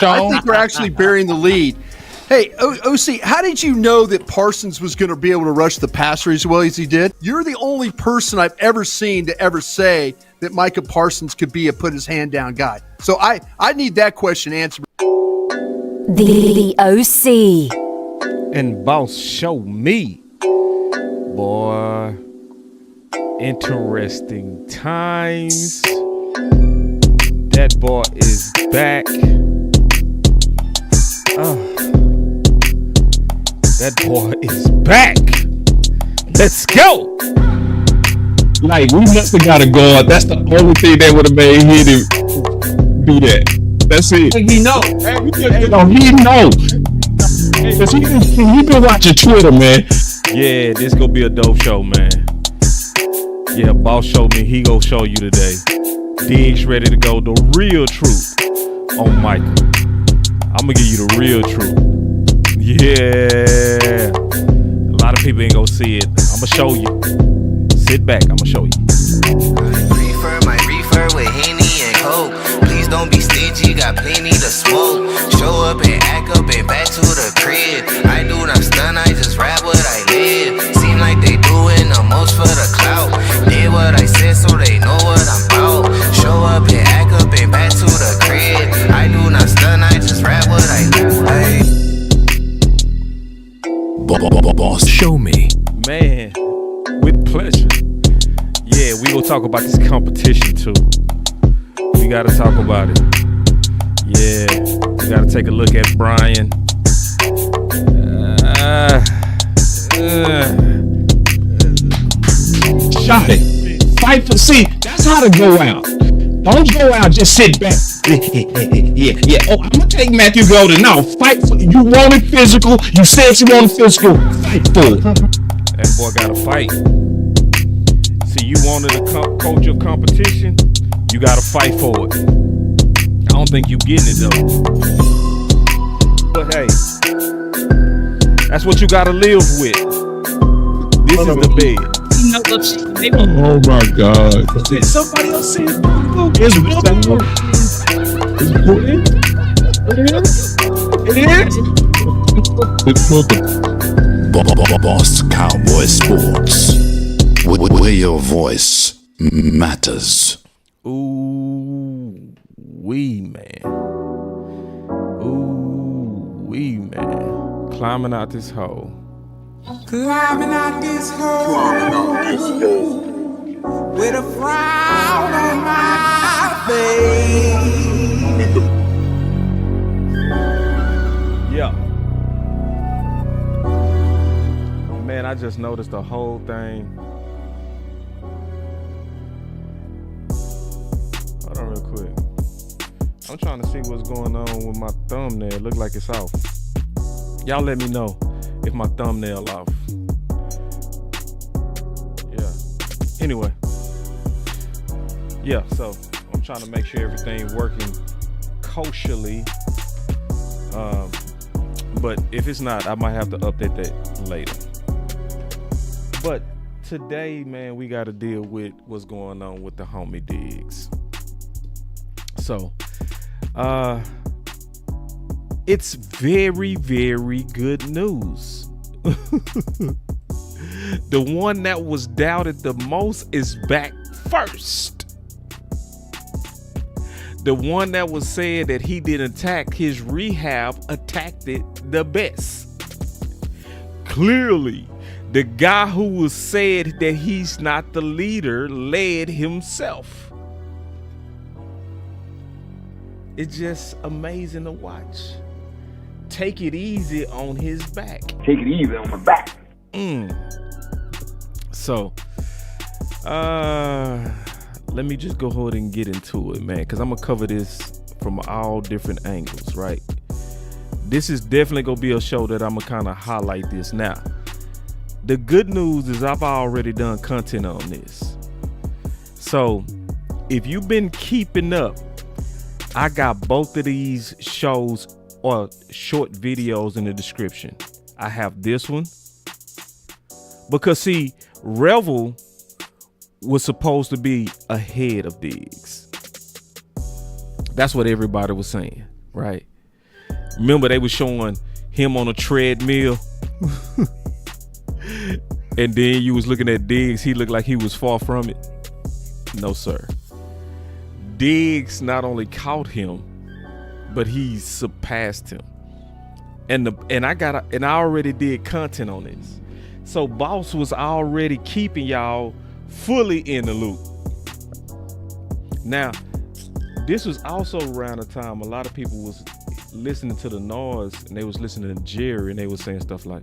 I think we're actually burying the lead. Hey, OC, how did you know that Parsons was going to be able to rush the passer as well as he did? You're the only person I've ever seen to ever say that Micah Parsons could be a put his hand down guy. So I need that question answered. The OC. And boss, show me. Boy, interesting times. That boy is back. That boy is back. Let's go. Like, we must have got a guard. That's the only thing that would have made him do that. That's it. He know. He know. Cause he been watching Twitter, man. Yeah, this gonna be a dope show, man. Yeah, boss showed me. He gonna show you today. Diggs ready to go. The real truth on Micah. I'm gonna give you the real truth. Yeah. A lot of people ain't gonna see it. I'm gonna show you. Sit back. I'm gonna show you. My reefer with Henny and Coke. Please don't be stingy. Got plenty to smoke. Show up and act up and back to the crib. I do not stun. I just rap what I live. Seem like they doing the most for the clout. Did what I said so they know what I'm about. Show up and act up and back to the crib. I do not stun. I just rap what I live. Boss, show me. Man, with pleasure. Yeah, we gonna talk about this competition too. We gotta talk about it. Yeah, we gotta take a look at Brian. Shot it. Fight for. See, that's how to go out. Don't go out, just sit back. Yeah. Oh, I'm gonna take Matthew Golden. Now, fight for. You wanted physical. You said you wanted physical. Fight for it. That boy gotta fight. See, you wanted a coach of competition. You gotta fight for it. I don't think you getting it though. But hey, that's what you gotta live with. This is the bed. Oh my God! Somebody else said It's Boss Cowboy Sports, where your voice matters. Ooh, wee man. Climbing out this hole. Climbing out this hole with a frown on my face. Yeah. Man, I just noticed the whole thing. Hold on real quick. I'm trying to see what's going on with my thumbnail. It look like it's off. Y'all let me know if my thumbnail off. Yeah. Anyway. Yeah, so I'm trying to make sure everything working kosherly. But if it's not, I might have to update that later. But today, man, we got to deal with what's going on with the homie Diggs. So, it's very, very good news. The one that was doubted the most is back first. The one that was said that he didn't attack his rehab attacked it the best. Clearly, the guy who was said that he's not the leader led himself. It's just amazing to watch. Take it easy on his back. take it easy on my back. So, let me just go ahead and get into it, man, because I'm gonna cover this from all different angles, right? This is definitely gonna be a show that I'm gonna kind of highlight this. Now, the good news is I've already done content on this. So, if you've been keeping up, I got both of these shows or short videos in the description. I have this one because, see, Revel was supposed to be ahead of Diggs. That's what everybody was saying, right? Remember they was showing him on a treadmill, and then you was looking at Diggs. He looked like he was far from it. No, sir. Diggs not only caught him, but he surpassed him. And I already did content on this. So Boss was already keeping y'all fully in the loop. Now, this was also around the time a lot of people was listening to the noise, and they was listening to Jerry, and they was saying stuff like,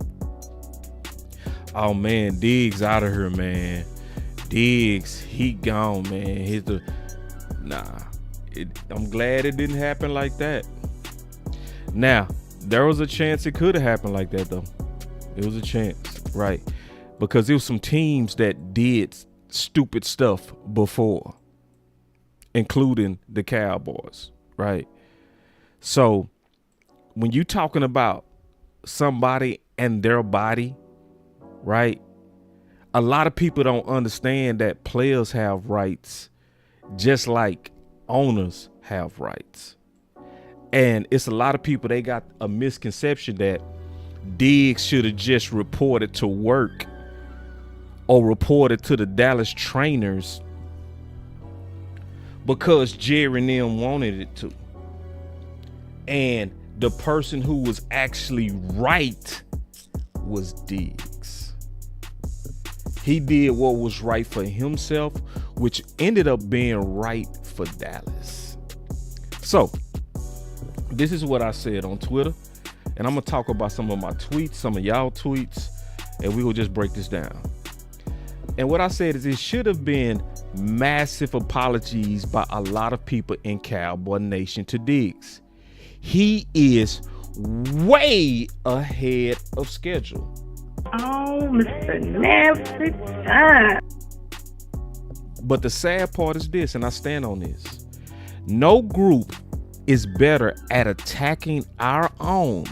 "Oh man, Diggs out of here, man. Diggs, he gone, man. I'm glad it didn't happen like that." Now, there was a chance it could have happened like that, though. It was a chance, right? Because there was some teams that did stupid stuff before, including the Cowboys, right? So when you talking about somebody and their body, right? A lot of people don't understand that players have rights just like owners have rights. And it's a lot of people, they got a misconception that Diggs should have just reported to work or reported to the Dallas trainers because Jerry and them wanted it to. And the person who was actually right was Diggs. He did what was right for himself, which ended up being right for Dallas. So this is what I said on Twitter, and I'm gonna talk about some of my tweets, some of y'all tweets, and we will just break this down. And what I said is it should have been massive apologies by a lot of people in Cowboy Nation to Diggs. He is way ahead of schedule. Oh, Mr. Nasty Time. But the sad part is this, and I stand on this. No group is better at attacking our own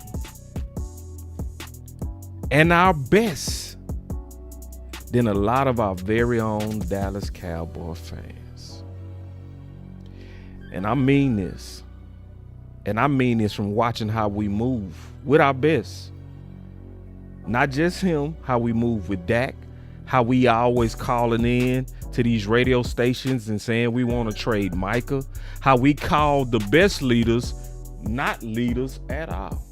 and our best than a lot of our very own Dallas Cowboy fans. And I mean this. And I mean this from watching how we move with our best. Not just him, how we move with Dak, how we always calling in to these radio stations and saying we want to trade Micah, how we call the best leaders not leaders at all.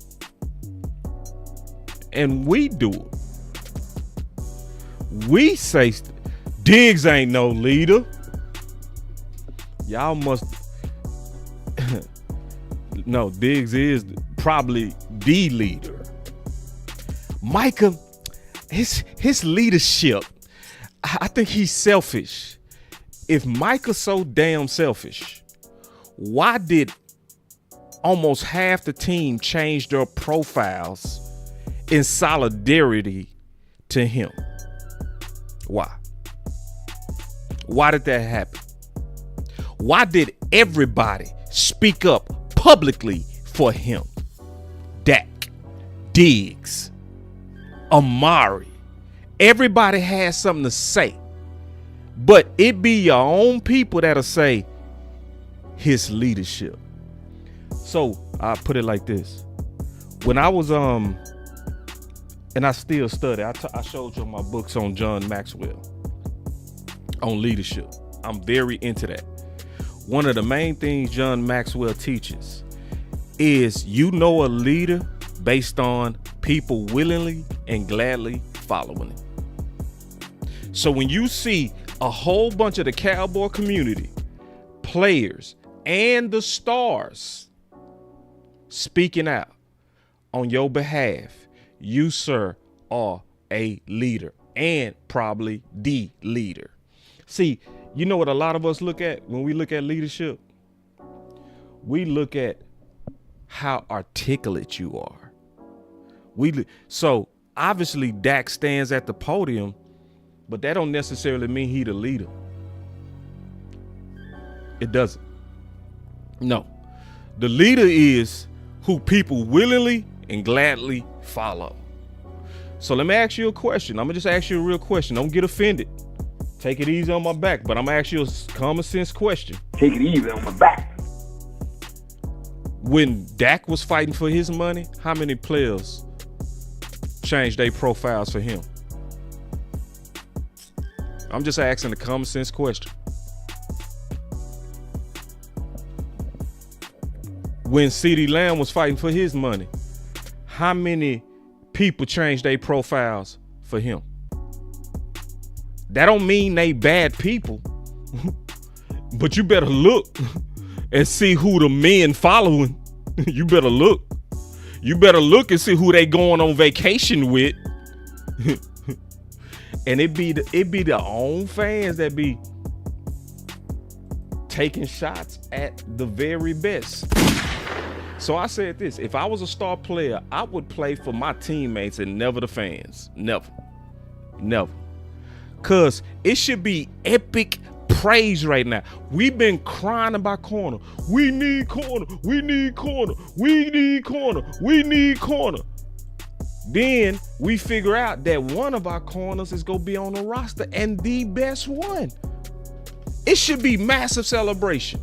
And we do it. We say Diggs ain't no leader. Y'all must no, Diggs is probably the leader. Micah, his leadership, I think he's selfish. If Micah's so damn selfish, why did almost half the team change their profiles in solidarity to him? Why? Why did that happen? Why did everybody speak up publicly for him? Dak, Diggs, Amari, everybody has something to say, but it be your own people that'll say his leadership. So I put it like this: when I was and I still study. I showed you my books on John Maxwell on leadership. I'm very into that. One of the main things John Maxwell teaches is you know a leader based on people willingly and gladly following it. So when you see a whole bunch of the Cowboy community, players, and the stars speaking out on your behalf, you, sir, are a leader and probably the leader. See, you know what a lot of us look at when we look at leadership? We look at how articulate you are. So obviously Dak stands at the podium, but that don't necessarily mean he the leader. It doesn't. No. The leader is who people willingly and gladly follow. So let me ask you a question. I'm gonna just ask you a real question. Don't get offended. Take it easy on my back, but I'm gonna ask you a common sense question. Take it easy on my back. When Dak was fighting for his money, how many players changed their profiles for him? I'm just asking a common sense question. When CeeDee Lamb was fighting for his money, how many people changed their profiles for him? That don't mean they bad people, but you better look and see who the men following. You better look. You better look and see who they going on vacation with. And it be the own fans that be taking shots at the very best. So I said this, if I was a star player, I would play for my teammates and never the fans. Never. Cause it should be epic praise right now. We've been crying about corner. We need corner. We need corner. We need corner. We need corner. Then we figure out that one of our corners is going to be on the roster and the best one. It should be massive celebration.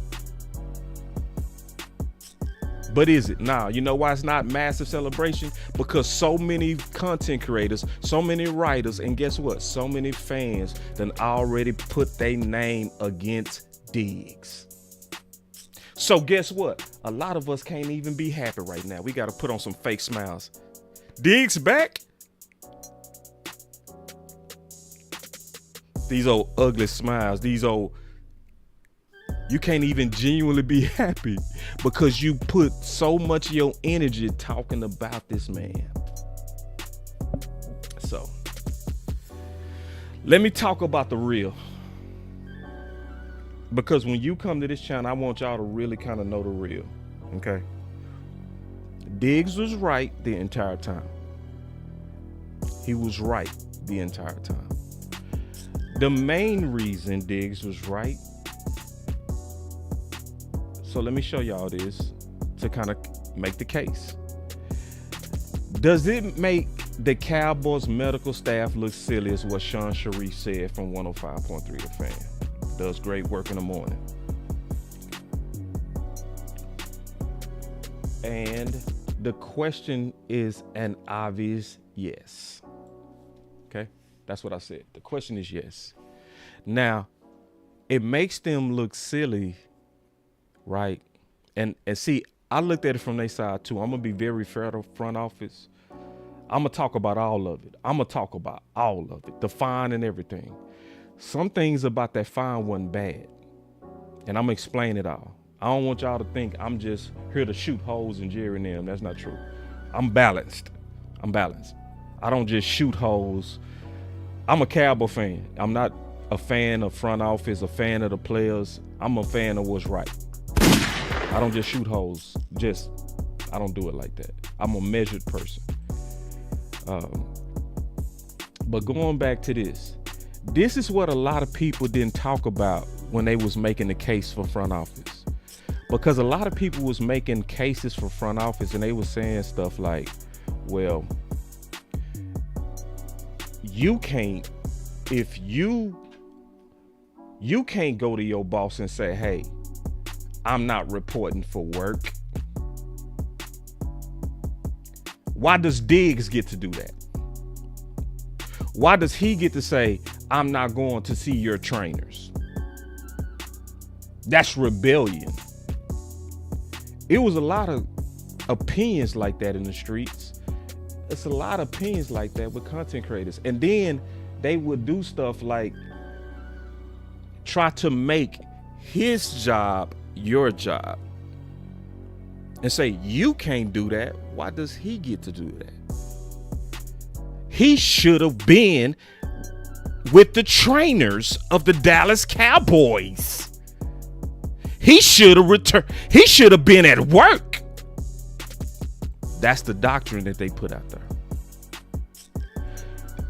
But is it? Nah, you know why it's not massive celebration? Because so many content creators, so many writers, and guess what? So many fans done already put their name against Diggs. So guess what? A lot of us can't even be happy right now. We got to put on some fake smiles. Diggs back? These old ugly smiles, these old... You can't even genuinely be happy because you put so much of your energy talking about this man. So, let me talk about the real. Because when you come to this channel, I want y'all to really kind of know the real. Okay? Diggs was right the entire time. He was right the entire time. The main reason Diggs was right, so let me show y'all this to kind of make the case. Does it make the Cowboys medical staff look silly is what Sean Sharif said from 105.3 The Fan. Does great work in the morning. And the question is an obvious yes. Okay, that's what I said. The question is yes. Now, it makes them look silly, right? And see, I looked at it from their side too. I'm gonna be very fair to front office. I'm gonna talk about all of it. The fine and everything. Some things about that fine wasn't bad, and I'm gonna explain it all. I don't want y'all to think I'm just here to shoot holes in Jerry and them. That's not true. I'm balanced. I don't just shoot holes. I'm a Cowboy fan. I'm not a fan of front office, a fan of the players. I'm a fan of what's right. I don't just shoot holes. I don't do it like that. I'm a measured person. But going back to this is what a lot of people didn't talk about when they was making the case for front office. Because a lot of people was making cases for front office and they was saying stuff like, well, you can't go to your boss and say, hey, I'm not reporting for work. Why does Diggs get to do that? Why does he get to say, I'm not going to see your trainers? That's rebellion. It was a lot of opinions like that in the streets. It's a lot of opinions like that with content creators. And then they would do stuff like try to make his job your job and say, you can't do that. Why does he get to do that? He should have been with the trainers of the Dallas Cowboys. He should have returned. He should have been at work. That's the doctrine that they put out there.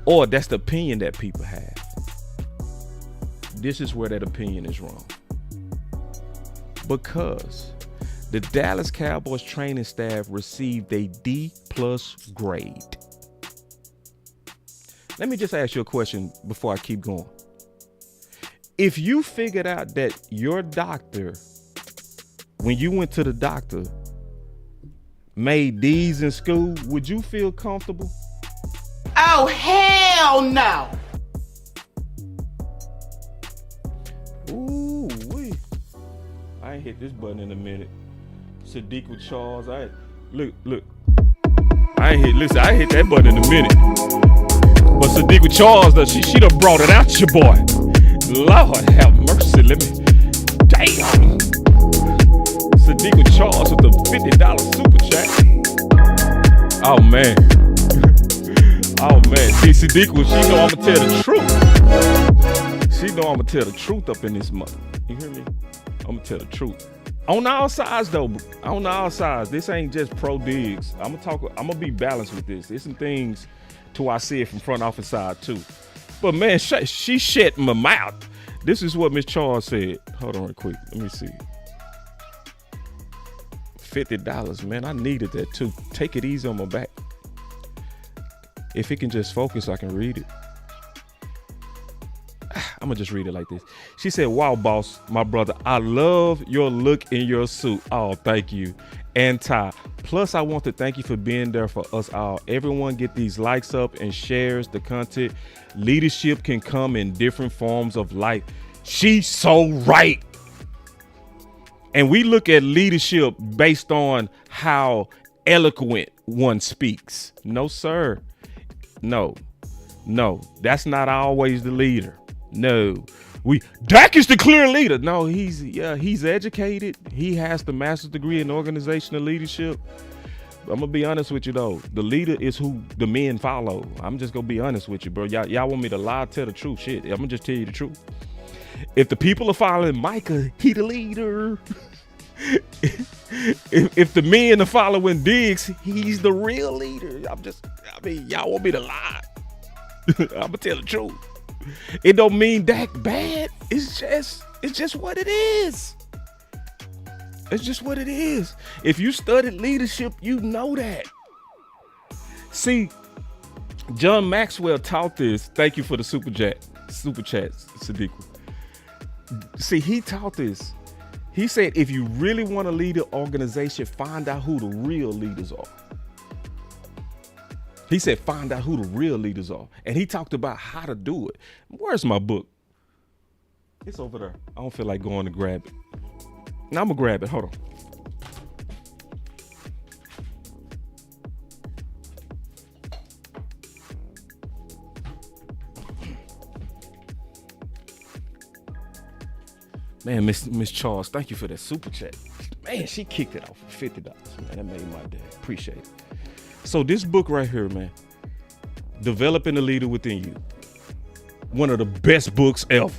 Or that's the opinion that people have. This is where that opinion is wrong. Because the Dallas Cowboys training staff received a D+ grade. Let me just ask you a question before I keep going. If you figured out that your doctor, when you went to the doctor, made these in school, would you feel comfortable? Oh, hell no. Ooh, wee. I ain't hit this button in a minute. Sadiq with Charles. Look. I ain't hit that button in a minute. But Sadiq with Charles, though, she done brought it out, your boy. Lord have mercy. Damn. Sadiq with Charles with the $50 super chat. Oh, man. See, Sadiq, she know I'ma tell the truth. She know I'ma tell the truth up in this mother. You hear me? I'ma tell the truth. On all sides, though. On all sides. This ain't just pro Diggs. I'm gonna be balanced with this. There's some things till I see it from front office side, too. But, man, she shut my mouth. This is what Miss Charles said. Hold on real quick. Let me see. $50, man. I needed that, too. Take it easy on my back. If it can just focus, I can read it. I'm going to just read it like this. She said, wow, boss, my brother, I love your look in your suit. Oh, thank you. And Ty. Plus, I want to thank you for being there for us all. Everyone get these likes up and shares the content. Leadership can come in different forms of life. She's so right. And we look at leadership based on how eloquent one speaks. No, sir. No, that's not always the leader. No, Dak is the clear leader. No, he's educated. He has the master's degree in organizational leadership. I'm gonna be honest with you though. The leader is who the men follow. I'm just gonna be honest with you, bro. Y'all want me to lie, tell the truth? Shit, I'm gonna just tell you the truth. If the people are following Micah, he the leader. If the men are following Diggs, he's the real leader. Y'all want me to lie? I'm gonna tell the truth. It don't mean Dak bad. It's just what it is. It's just what it is. If you studied leadership, you know that. See, John Maxwell taught this. Thank you for the super chat, Sadiq. See, he taught this. He said, if you really want to lead an organization, find out who the real leaders are. He said, find out who the real leaders are. And he talked about how to do it. Where's my book? It's over there. I don't feel like going to grab it. Now I'm going to grab it. Hold on. Man, Miss Charles, thank you for that super chat. Man, she kicked it off for $50. Man, that made my day. Appreciate it. So this book right here, man, Developing the Leader Within You. One of the best books ever.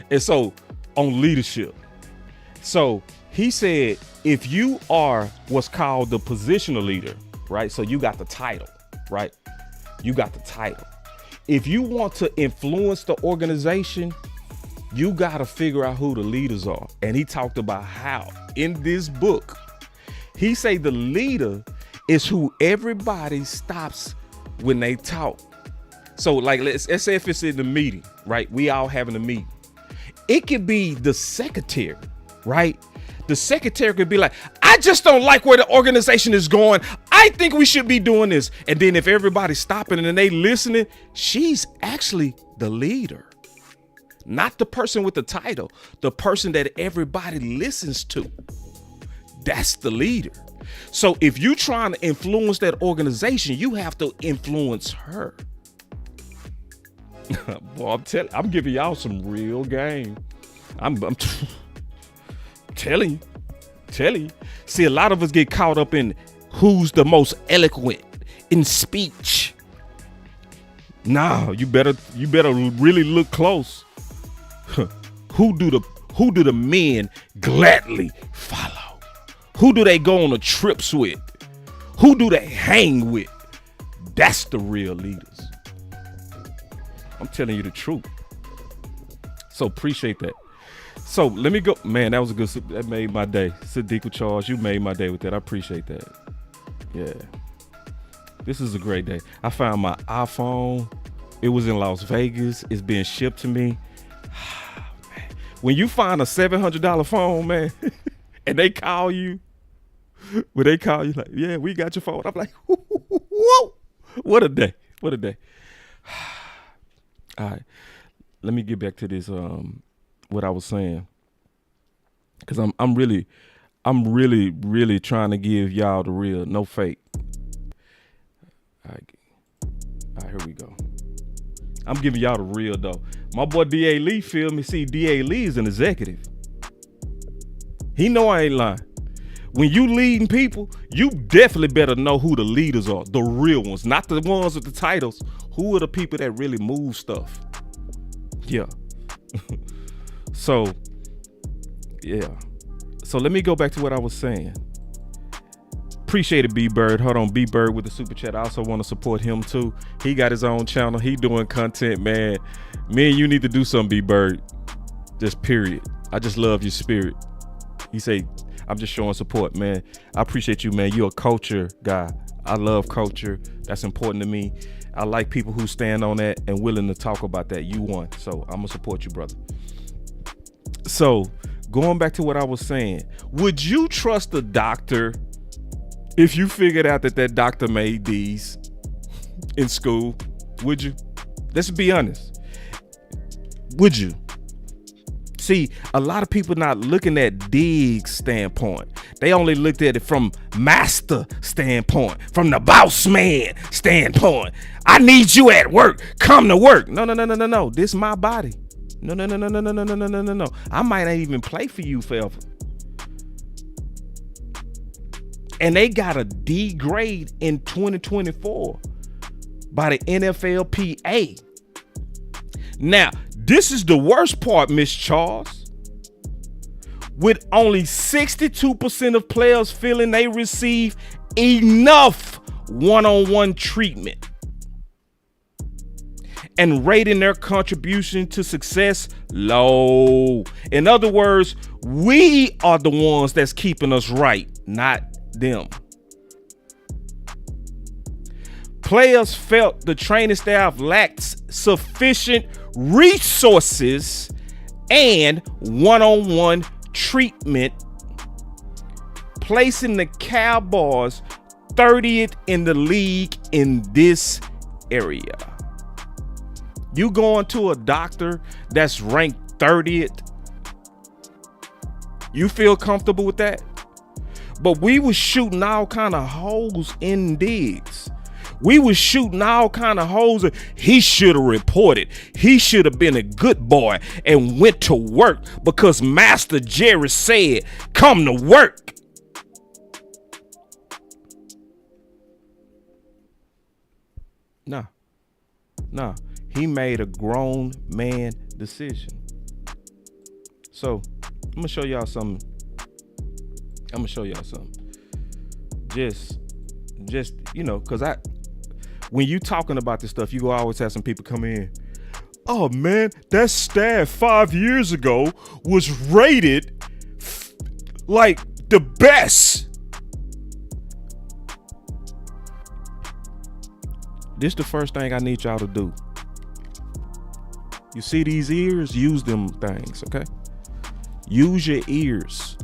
And so on leadership. So he said, if you are what's called the positional leader, right? So you got the title, right? You got the title. If you want to influence the organization, you got to figure out who the leaders are. And he talked about how in this book, he say the leader is who everybody stops when they talk. So like, let's say if it's in the meeting, right? We all having a meeting. It could be the secretary, right? The secretary could be like, I just don't like where the organization is going. I think we should be doing this. And then if everybody's stopping and they listening, she's actually the leader. Not the person with the title, the person that everybody listens to. That's the leader. So if you're trying to influence that organization, you have to influence her. Boy, I'm giving y'all some real game. I'm telling you. See, a lot of us get caught up in who's the most eloquent in speech. Nah, you better really look close. Who do the men gladly follow? Who do they go on the trips with? Who do they hang with? That's the real leaders. I'm telling you the truth. So appreciate that. So let me go. Man, that was a good, that made my day. Sadiq Charles, you made my day with that. I appreciate that. Yeah. This is a great day. I found my iPhone. It was in Las Vegas. It's being shipped to me. When you find a $700 phone, man, and they call you, When they call you like, yeah, we got your phone. I'm like, whoa, what a day. What a day. All right. Let me get back to this, what I was saying. Cause I'm really trying to give y'all the real, no fake. All right, here we go. I'm giving y'all the real though. My boy D.A. Lee, feel me? See, D.A. Lee is an executive. He know I ain't lying. When you leading people, you definitely better know who the leaders are, the real ones, not the ones with the titles. Who are the people that really move stuff? Yeah. So let me go back to what I was saying. Appreciate it, B-Bird. Hold on, B-Bird with the super chat. I also want to support him too. He got his own channel. He doing content, man. Me and you need to do something, B-Bird. Just period. I just love your spirit. He say, I'm just showing support, man. I appreciate you, man. You're a culture guy. I love culture. That's important to me. I like people who stand on that and willing to talk about that. You won. So I'm going to support you, brother. So going back to what I was saying, would you trust a doctor if you figured out that doctor made these in school? Would you? Let's be honest. Would you? See, a lot of people not looking at Diggs' standpoint. They only looked at it from master standpoint, from the boss man standpoint. I need you at work. Come to work. No. This is my body. No. I might not even play for you forever. And they got a D grade in 2024 by the NFLPA. Now, this is the worst part, Miss Charles. With only 62% of players feeling they receive enough one-on-one treatment and rating their contribution to success low. In other words, we are the ones that's keeping us right, not them. Players felt the training staff lacked sufficient resources and one-on-one treatment, placing the Cowboys 30th in the league in this area. You going to a doctor that's ranked 30th, you feel comfortable with that? But we was shooting all kind of holes in Diggs. We was shooting all kind of holes. He should have reported. He should have been a good boy and went to work because Master Jerry said, come to work. Nah. He made a grown man decision. So I'm gonna show y'all something. Just, cause when you talking about this stuff, you always have some people come in. Oh man, that staff 5 years ago was rated like the best. This the first thing I need y'all to do. You see these ears? Use them things, okay? Use your ears.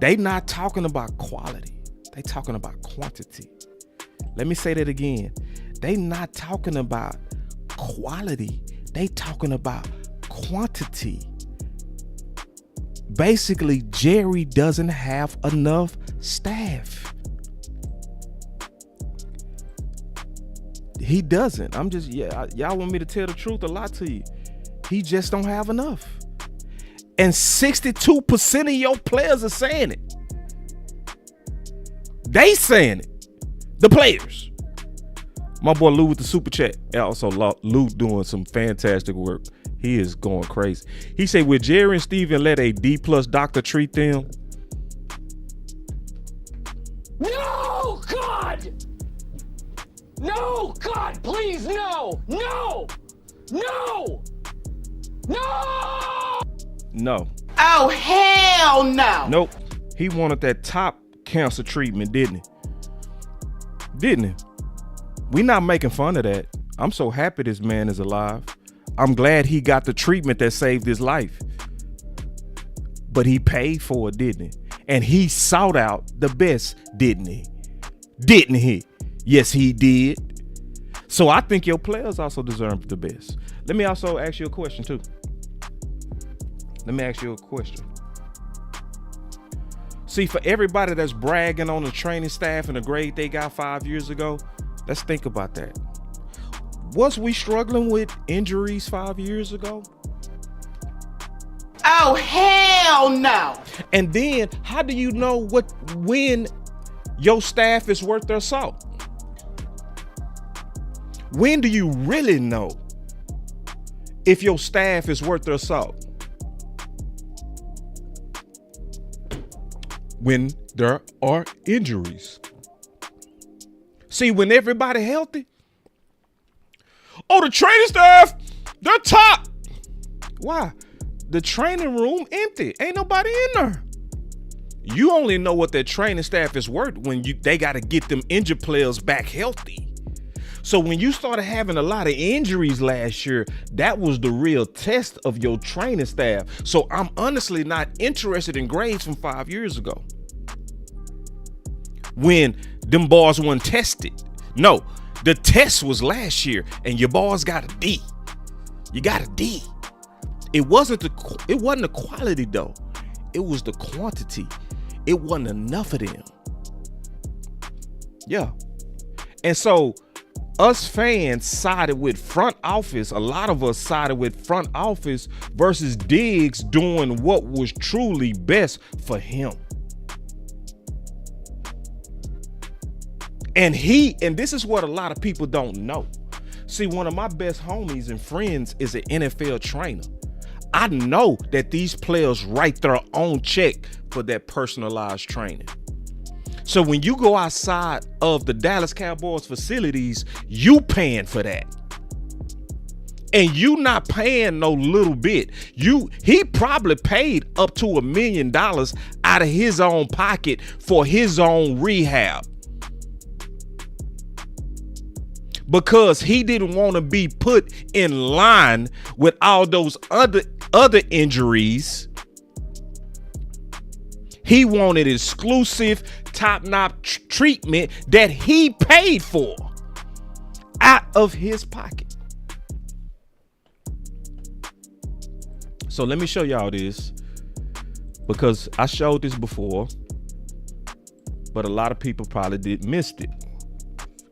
They not talking about quality. They talking about quantity. Let me say that again. They not talking about quality. They talking about quantity. Basically, Jerry doesn't have enough staff. He doesn't. Y'all want me to tell the truth a lot to you. He just don't have enough. And 62% of your players are saying it. They saying it. The players. My boy Lou with the super chat. Also, Lou doing some fantastic work. He is going crazy. He said, would Jerry and Steven let a D+ doctor treat them? No, God! No, God, please, no! No! No. Oh, hell no! Nope. He wanted that top cancer treatment, didn't he? We not making fun of that. I'm so happy this man is alive. I'm glad he got the treatment that saved his life. But he paid for it, didn't he? And he sought out the best, didn't he? Didn't he? Yes, he did. So I think your players also deserve the best. Let me also ask you a question too. See, for everybody that's bragging on the training staff and the grade they got 5 years ago, let's think about that. Was we struggling with injuries 5 years ago? Oh, hell no. And then how do you know when your staff is worth their salt? When do you really know if your staff is worth their salt? When there are injuries. See, when everybody healthy, oh, the training staff, they're top. Why? The training room empty. Ain't nobody in there. You only know what their training staff is worth when they got to get them injured players back healthy. So when you started having a lot of injuries last year, that was the real test of your training staff. So I'm honestly not interested in grades from 5 years ago, when them boys weren't tested. No, the test was last year, and your boys got a D. You got a D. It wasn't the quality though. It was the quantity. It wasn't enough of them. Yeah. And so us fans sided with front office. A lot of us sided with front office versus Diggs doing what was truly best for him. And this is what a lot of people don't know. See, one of my best homies and friends is an NFL trainer. I know that these players write their own check for that personalized training. So when you go outside of the Dallas Cowboys facilities, you paying for that. And you not paying no little bit. He probably paid up to $1 million out of his own pocket for his own rehab, because he didn't want to be put in line with all those other injuries. He wanted exclusive, top-notch treatment that he paid for out of his pocket. So let me show y'all this, because I showed this before, but a lot of people probably missed it,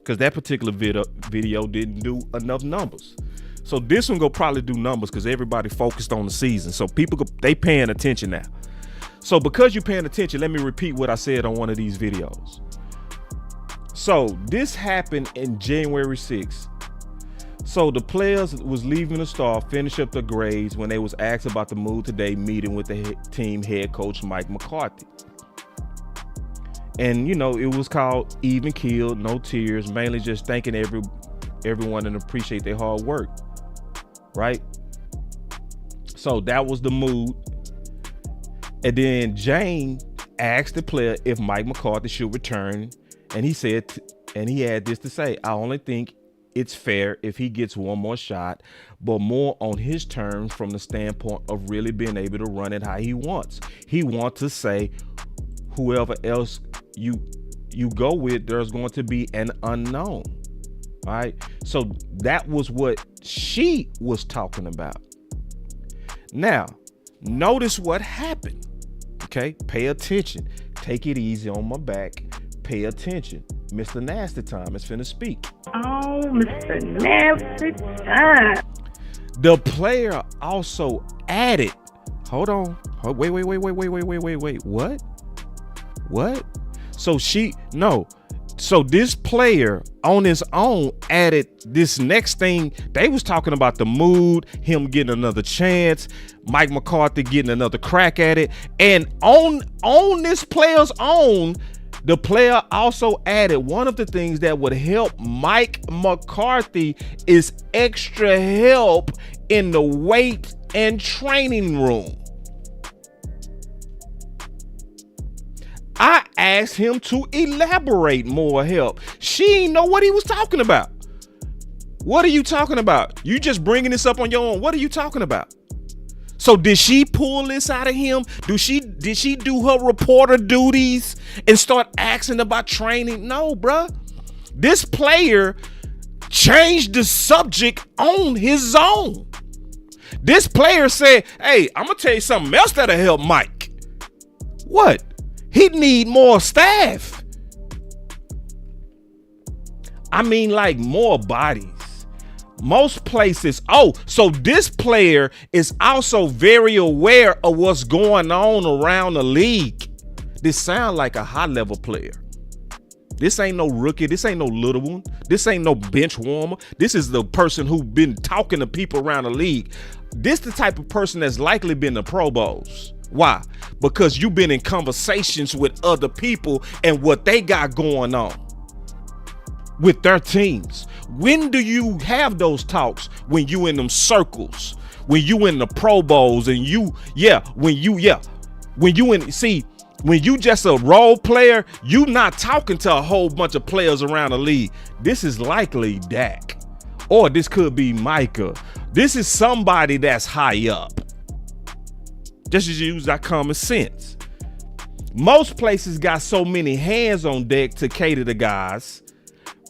because that particular video didn't do enough numbers. So this one go probably do numbers because everybody focused on the season. So they paying attention now. So because you're paying attention, let me repeat what I said on one of these videos. So this happened in January 6th. So the players was leaving the start, finish up their grades when they was asked about the move today, meeting with the team head coach, Mike McCarthy. And, you know, it was called Even Keeled, No Tears, mainly just thanking everyone and appreciate their hard work, right? So that was the mood. And then Jane asked the player if Mike McCarthy should return. And he said, and he had this to say: I only think it's fair if he gets one more shot, but more on his terms from the standpoint of really being able to run it how he wants. He wants to say, whoever else you go with, there's going to be an unknown. All right. So that was what she was talking about. Now, notice what happened. Okay. Pay attention. Take it easy on my back. Pay attention. Mr. Nasty Time is finna speak. Oh, Mr. Nasty Time. The player also added, hold on. Wait. What? So this player on his own added this next thing. They was talking about the mood, him getting another chance, Mike McCarthy getting another crack at it. And on this player's own, the player also added one of the things that would help Mike McCarthy is extra help in the weight and training room. I asked him to elaborate more help. She didn't know what he was talking about. What are you talking about? You just bringing this up on your own. What are you talking about? So did she pull this out of him? Did she do her reporter duties and start asking about training? No, bruh. This player changed the subject on his own. This player said, hey, I'm going to tell you something else that'll help Mike. What? He need more staff. I mean, like more bodies. Most places. Oh, so this player is also very aware of what's going on around the league. This sound like a high level player. This ain't no rookie. This ain't no little one. This ain't no bench warmer. This is the person who been talking to people around the league. This the type of person that's likely been to Pro Bowls. Why? Because you've been in conversations with other people and what they got going on with their teams. When do you have those talks? When you in them circles, when you in the Pro Bowls and when you just a role player, you not talking to a whole bunch of players around the league. This is likely Dak, or this could be Micah. This is somebody that's high up. Just use that common sense. Most places got so many hands on deck to cater to guys.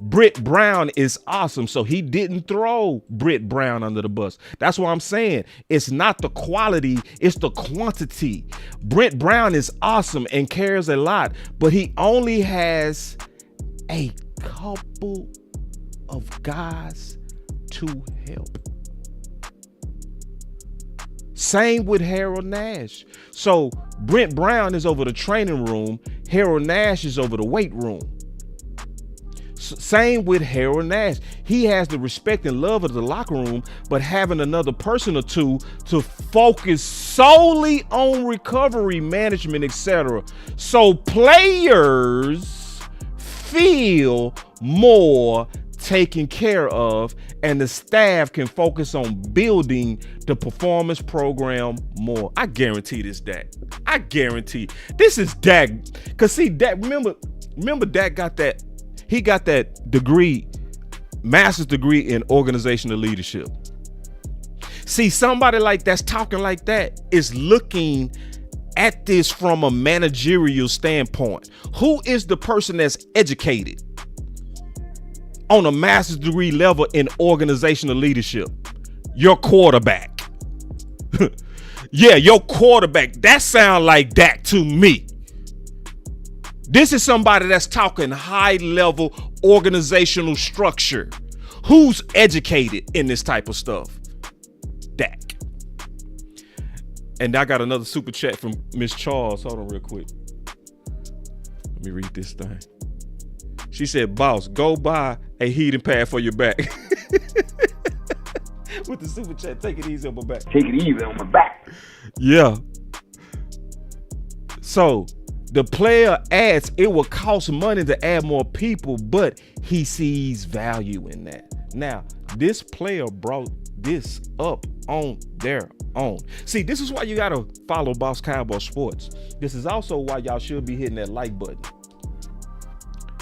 Britt Brown is awesome, so he didn't throw Britt Brown under the bus. That's what I'm saying. It's not the quality, it's the quantity. Britt Brown is awesome and cares a lot, but he only has a couple of guys to help. Same with Harold Nash. So Brent Brown is over the training room. Harold Nash is over the weight room. Same with Harold Nash. He has the respect and love of the locker room, but having another person or two to focus solely on recovery management, etc. So players feel more taken care of, and the staff can focus on building the performance program more. I guarantee this, Dak. I guarantee this is Dak. Cause see, Dak, remember Dak got that. He got that degree, master's degree in organizational leadership. See, somebody like that's talking like that is looking at this from a managerial standpoint. Who is the person that's educated on a master's degree level in organizational leadership? Your quarterback. Yeah, your quarterback. That sound like Dak to me. This is somebody that's talking high level organizational structure. Who's educated in this type of stuff? Dak. And I got another super chat from Miss Charles. Hold on real quick. Let me read this thing. She said, boss, go buy a heating pad for your back. With the super chat, take it easy on my back. Take it easy on my back. Yeah. So the player adds, it will cost money to add more people, but he sees value in that. Now, this player brought this up on their own. See, this is why you got to follow Boss Cowboy Sports. This is also why y'all should be hitting that like button.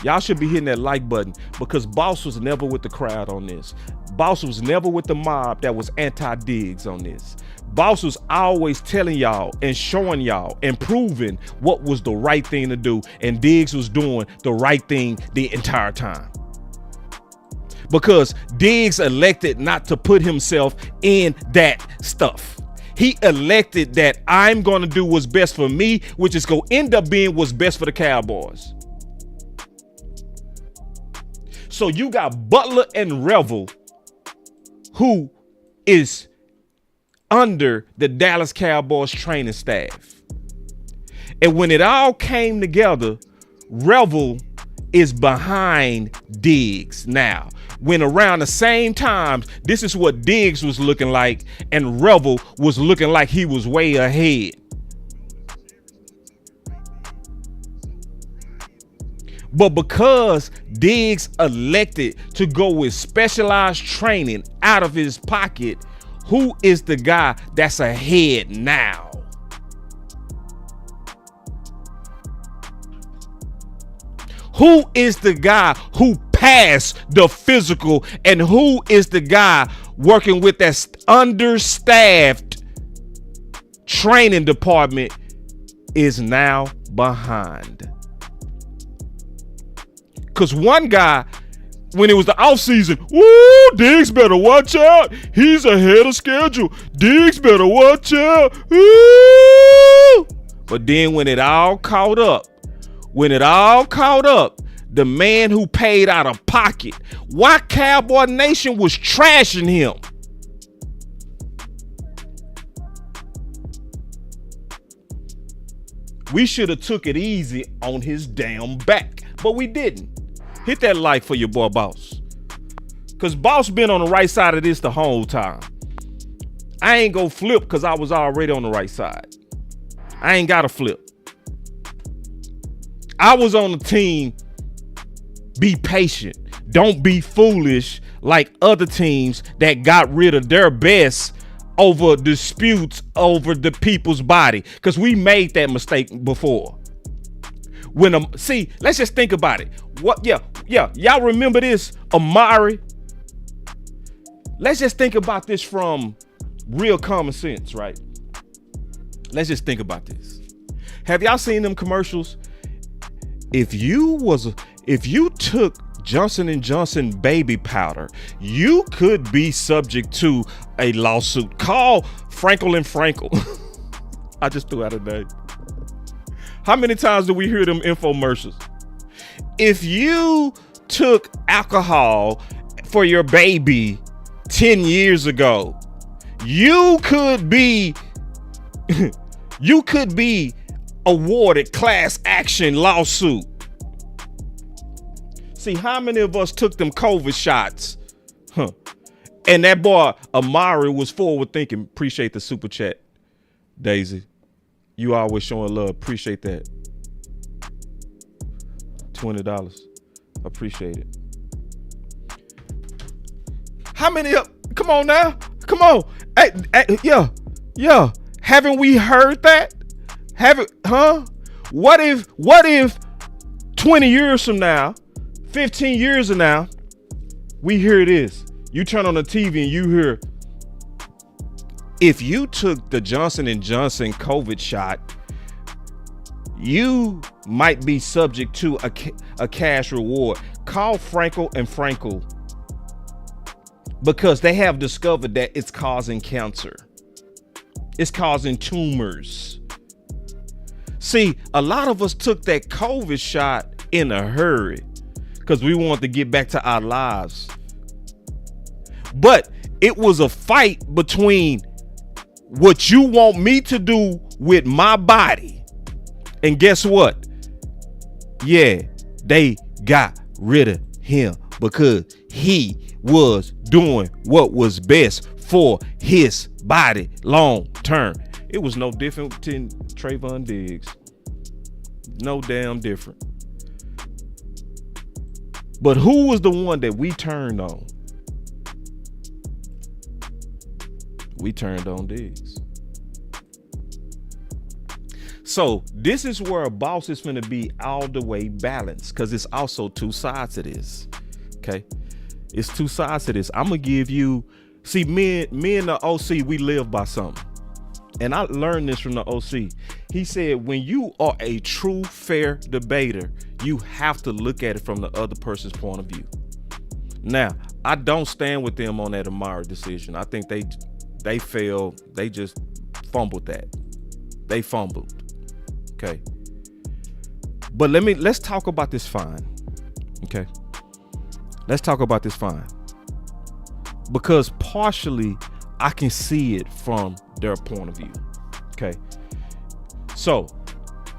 Y'all should be hitting that like button because Boss was never with the crowd on this. Boss was never with the mob that was anti-Diggs on this. Boss was always telling y'all and showing y'all and proving what was the right thing to do, and Diggs was doing the right thing the entire time. Because Diggs elected not to put himself in that stuff. He elected that I'm going to do what's best for me, which is going to end up being what's best for the Cowboys. So you got Butler and Revel, who is under the Dallas Cowboys training staff. And when it all came together, Revel is behind Diggs now. When around the same time, this is what Diggs was looking like, and Revel was looking like he was way ahead. But because Diggs elected to go with specialized training out of his pocket, who is the guy that's ahead now? Who is the guy who passed the physical, and who is the guy working with that understaffed training department is now behind. Because one guy, when it was the offseason, woo, Diggs better watch out. He's ahead of schedule. Diggs better watch out. Woo! But then when it all caught up, the man who paid out of pocket, why Cowboy Nation was trashing him. We should have took it easy on his damn back, but we didn't. Hit that like for your boy Boss. Because Boss been on the right side of this the whole time. I ain't go flip because I was already on the right side. I ain't got to flip. I was on the team. Be patient. Don't be foolish like other teams that got rid of their best over disputes over the people's body. Because we made that mistake before. Let's just think about it. Y'all remember this, Amari? Let's just think about this from real common sense, right? Let's just think about this. Have y'all seen them commercials? If you took Johnson & Johnson baby powder, you could be subject to a lawsuit. Call Frankel and Frankel. I just threw out a name. How many times do we hear them infomercials? If you took alcohol for your baby 10 years ago, you could be awarded class action lawsuit. See, how many of us took them COVID shots? And that boy Amari was forward thinking. Appreciate the super chat, Daisy. You always showing love. Appreciate that. $20. Appreciate it. How many of, come on now. Come on. Yeah. Haven't we heard that? What if 20 years from now, 15 years from now, we hear this? You turn on the TV and you hear, if you took the Johnson & Johnson COVID shot, you might be subject to a cash reward. Call Frankel and Frankel because they have discovered that it's causing cancer. It's causing tumors. See, a lot of us took that COVID shot in a hurry because we wanted to get back to our lives. But it was a fight between what you want me to do with my body. And guess what? Yeah, they got rid of him because he was doing what was best for his body long term. It was no different than Trevon Diggs. No damn different. But who was the one that we turned on? We turned on Diggs. So this is where a boss is going to be all the way balanced because it's also two sides to this. Okay. It's two sides to this. I'm going to give you, see, me and the OC, we live by something. And I learned this from the OC. He said, when you are a true fair debater, you have to look at it from the other person's point of view. Now, I don't stand with them on that Amari decision. I think they failed. They just fumbled that. They fumbled. Okay. But let's talk about this fine. Okay. Let's talk about this fine. Because partially I can see it from their point of view. Okay. So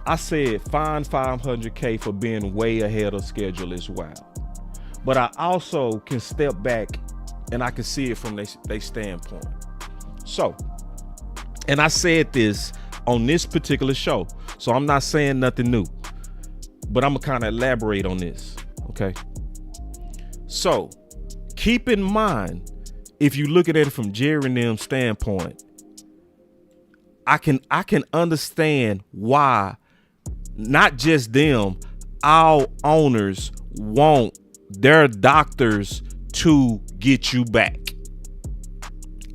I said fine $500K for being way ahead of schedule is wild. But I also can step back and I can see it from their standpoint. So, and I said this on this particular show, so I'm not saying nothing new, but I'm gonna kind of elaborate on this. Okay. So keep in mind, if you look at it from Jerry and them standpoint, I can understand why not just them, our owners want their doctors to get you back.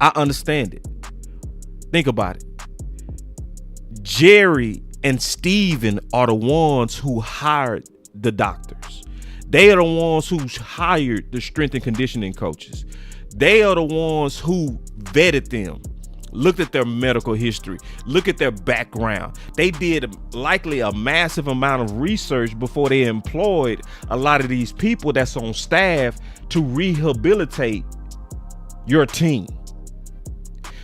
I understand it. Think about it. Jerry and Steven are the ones who hired the doctors. They are the ones who hired the strength and conditioning coaches. They are the ones who vetted them, looked at their medical history, look at their background. They did likely a massive amount of research before they employed a lot of these people that's on staff to rehabilitate your team.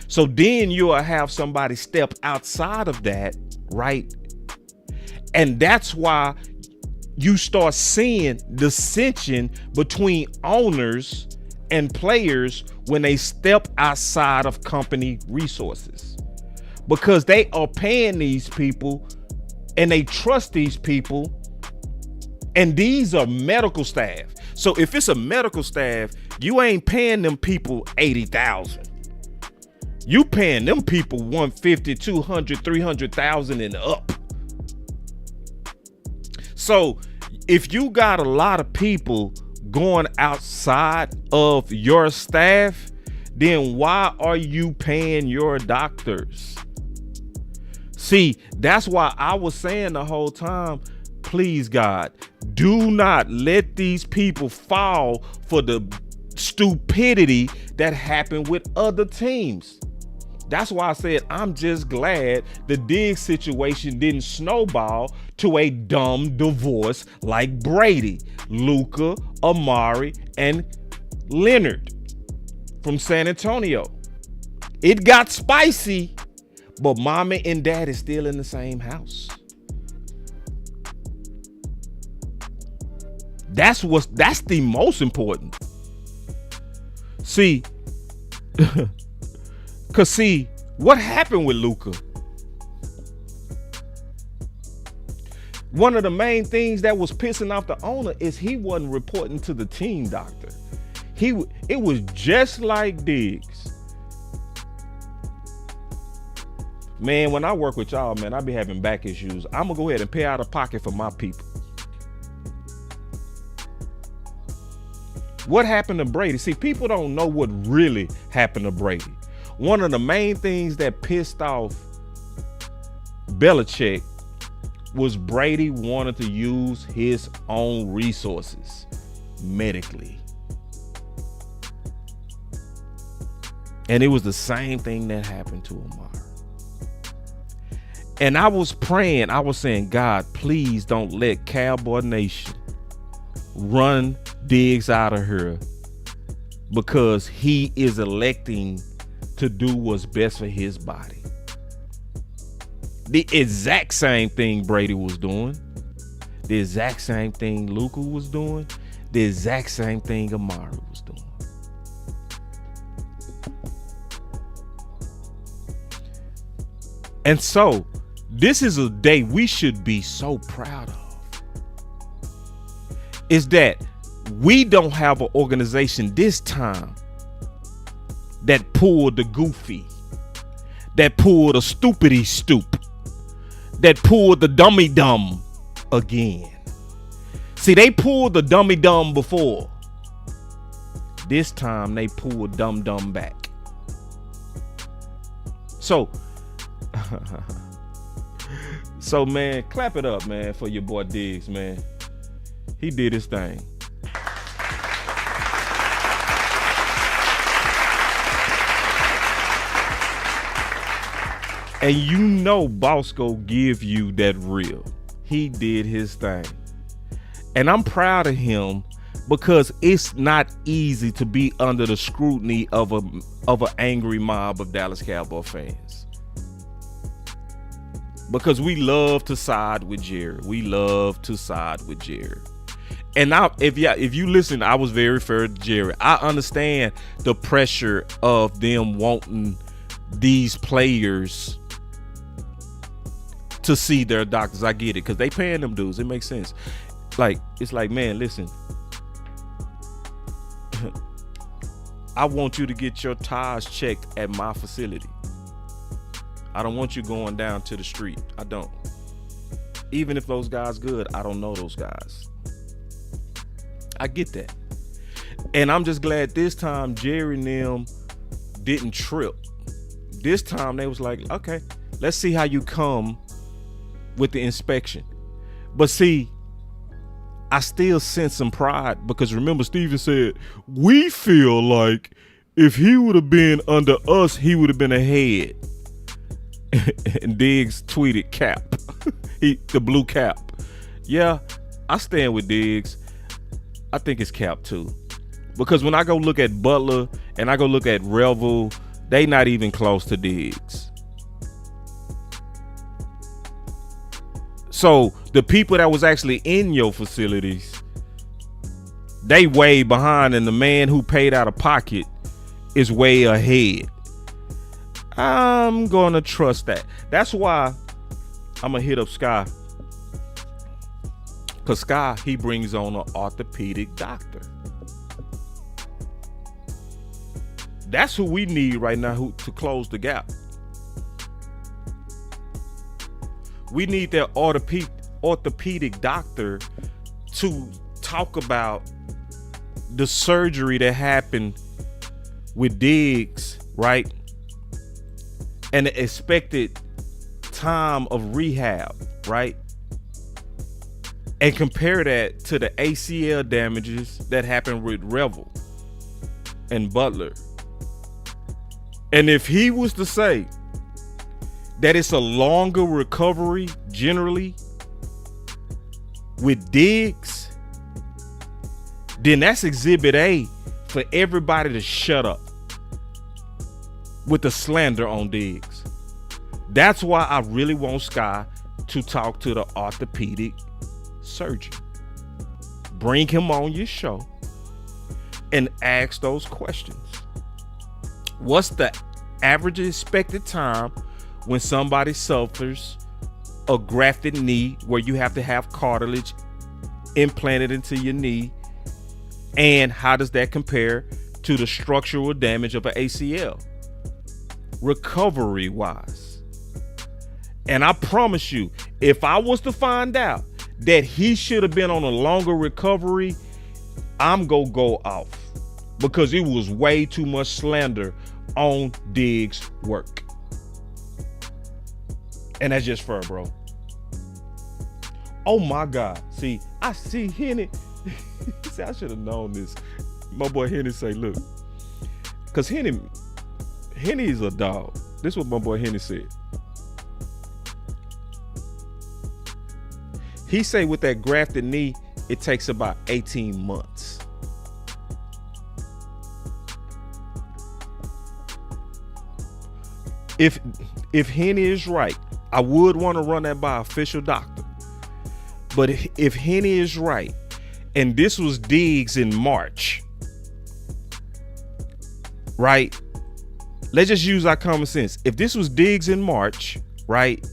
So then you'll have somebody step outside of that, right? And that's why you start seeing dissension between owners and players when they step outside of company resources, because they are paying these people and they trust these people, and these are medical staff. So if it's a medical staff, you ain't paying them people $80,000. You paying them people $150,000, $200,000, $300,000 and up. So if you got a lot of people going outside of your staff, then why are you paying your doctors? See, that's why I was saying the whole time, please God, do not let these people fall for the stupidity that happened with other teams. That's why I said I'm just glad the Diggs situation didn't snowball to a dumb divorce like Brady, Luka, Amari, and Leonard from San Antonio. It got spicy, but mommy and dad is still in the same house. That's the most important. See, because see, what happened with Luka? One of the main things that was pissing off the owner is he wasn't reporting to the team doctor. It was just like Diggs. Man, when I work with y'all, man, I be having back issues. I'm gonna go ahead and pay out of pocket for my people. What happened to Brady? See, people don't know what really happened to Brady. One of the main things that pissed off Belichick was Brady wanted to use his own resources medically. And it was the same thing that happened to Amari. And I was praying, I was saying, God, please don't let Cowboy Nation run Diggs out of here, because he is electing to do what's best for his body. The exact same thing Brady was doing, the exact same thing Luka was doing, the exact same thing Amari was doing. And so this is a day we should be so proud of, is that we don't have an organization this time that pulled the goofy, that pulled a stupidity stoop, that pulled the dummy dumb again. See, they pulled the dummy dumb before. This time they pulled dumb dumb back. So, so man, clap it up, man, for your boy Diggs, man. He did his thing. And you know Bosco give you that real. He did his thing. And I'm proud of him, because it's not easy to be under the scrutiny of an angry mob of Dallas Cowboy fans. Because we love to side with Jerry. We love to side with Jerry. And if you listen, I was very fair to Jerry. I understand the pressure of them wanting these players to see their doctors. I get it, because they paying them dudes. It makes sense. Like, it's like, man, listen, I want you to get your tires checked at my facility. I don't want you going down to the street. I don't. Even if those guys good, I don't know those guys. I get that. And I'm just glad this time Jerry and them didn't trip. This time they was like, okay, Let's see how you come with the inspection. But see, I still sense some pride because remember, Steven said, we feel like if he would have been under us, he would have been ahead. And Diggs tweeted cap. The blue cap. Yeah, I stand with Diggs. I think it's cap too. Because when I go look at Butler and I go look at Revel, they not even close to Diggs. So the people that was actually in your facilities, they way behind, and the man who paid out of pocket is way ahead. I'm gonna trust that. That's why I'm gonna hit up Sky. Cause Sky, he brings on an orthopedic doctor. That's who we need right now to close the gap. We need that orthopedic doctor to talk about the surgery that happened with Diggs, right? And the expected time of rehab, right? And compare that to the ACL damages that happened with Revel and Butler. And if he was to say that it's a longer recovery generally with Diggs, then that's exhibit A for everybody to shut up with the slander on Diggs. That's why I really want Sky to talk to the orthopedic surgeon. Bring him on your show and ask those questions. What's the average expected time when somebody suffers a grafted knee where you have to have cartilage implanted into your knee? And how does that compare to the structural damage of an ACL? Recovery wise. And I promise you, if I was to find out that he should have been on a longer recovery, I'm gonna go off because it was way too much slander on Diggs' work. And that's just fair, bro. Oh my God. See, I see Henny. See, I should have known this. My boy Henny say, look, because Henny is a dog. This is what my boy Henny said. He say with that grafted knee, it takes about 18 months. If Henny is right, I would want to run that by official doctor. But if Henny is right, and this was Diggs in March, right? Let's just use our common sense. If this was Diggs in March, right,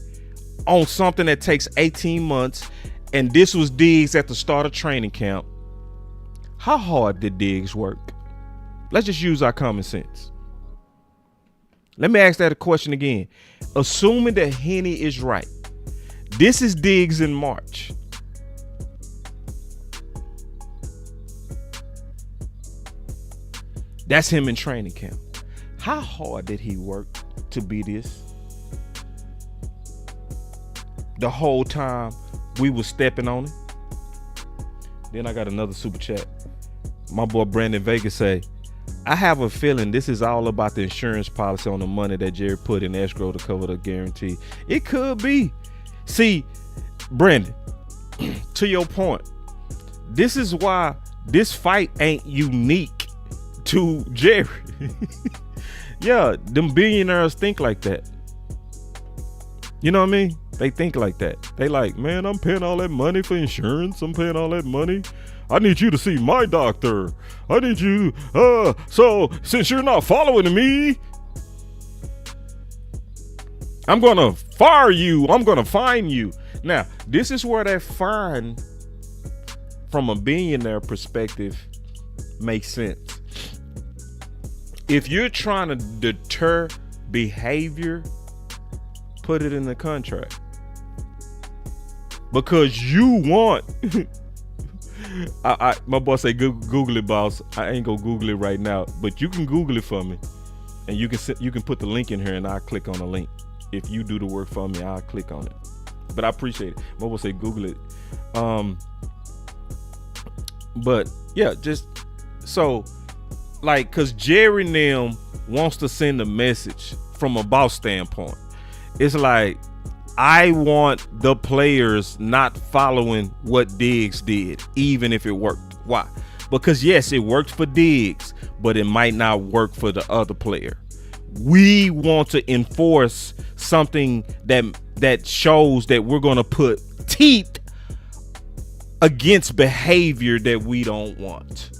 on something that takes 18 months, and this was Diggs at the start of training camp, how hard did Diggs work? Let's just use our common sense. Let me ask that a question again. Assuming that Henny is right, this is Diggs in March. That's him in training camp. How hard did he work to be this? The whole time we was stepping on it. Then I got another super chat. My boy Brandon Vega say, I have a feeling this is all about the insurance policy on the money that Jerry put in escrow to cover the guarantee. It could be. See, Brandon, to your point, this is why this fight ain't unique to Jerry. Yeah, them billionaires think like that. You know what I mean? They think like that. They like, man, I'm paying all that money for insurance. I'm paying all that money. I need you to see my doctor. I need you. So since you're not following me, I'm going to fire you. I'm going to fine you. Now, this is where that fine from a billionaire perspective makes sense. If you're trying to deter behavior, put it in the contract. Because you want my boss say Google it, boss. I ain't gonna Google it right now, but you can Google it for me, and you can put the link in here, and I'll click on the link. if you do the work for me, I'll click on it. But I appreciate it. My boy say Google it. But yeah, just so like, cause Jerry and them wants to send a message from a boss standpoint. It's like, I want the players not following what Diggs did, even if it worked. Why? Because yes, it worked for Diggs, but it might not work for the other player. We want to enforce something that shows that we're going to put teeth against behavior that we don't want.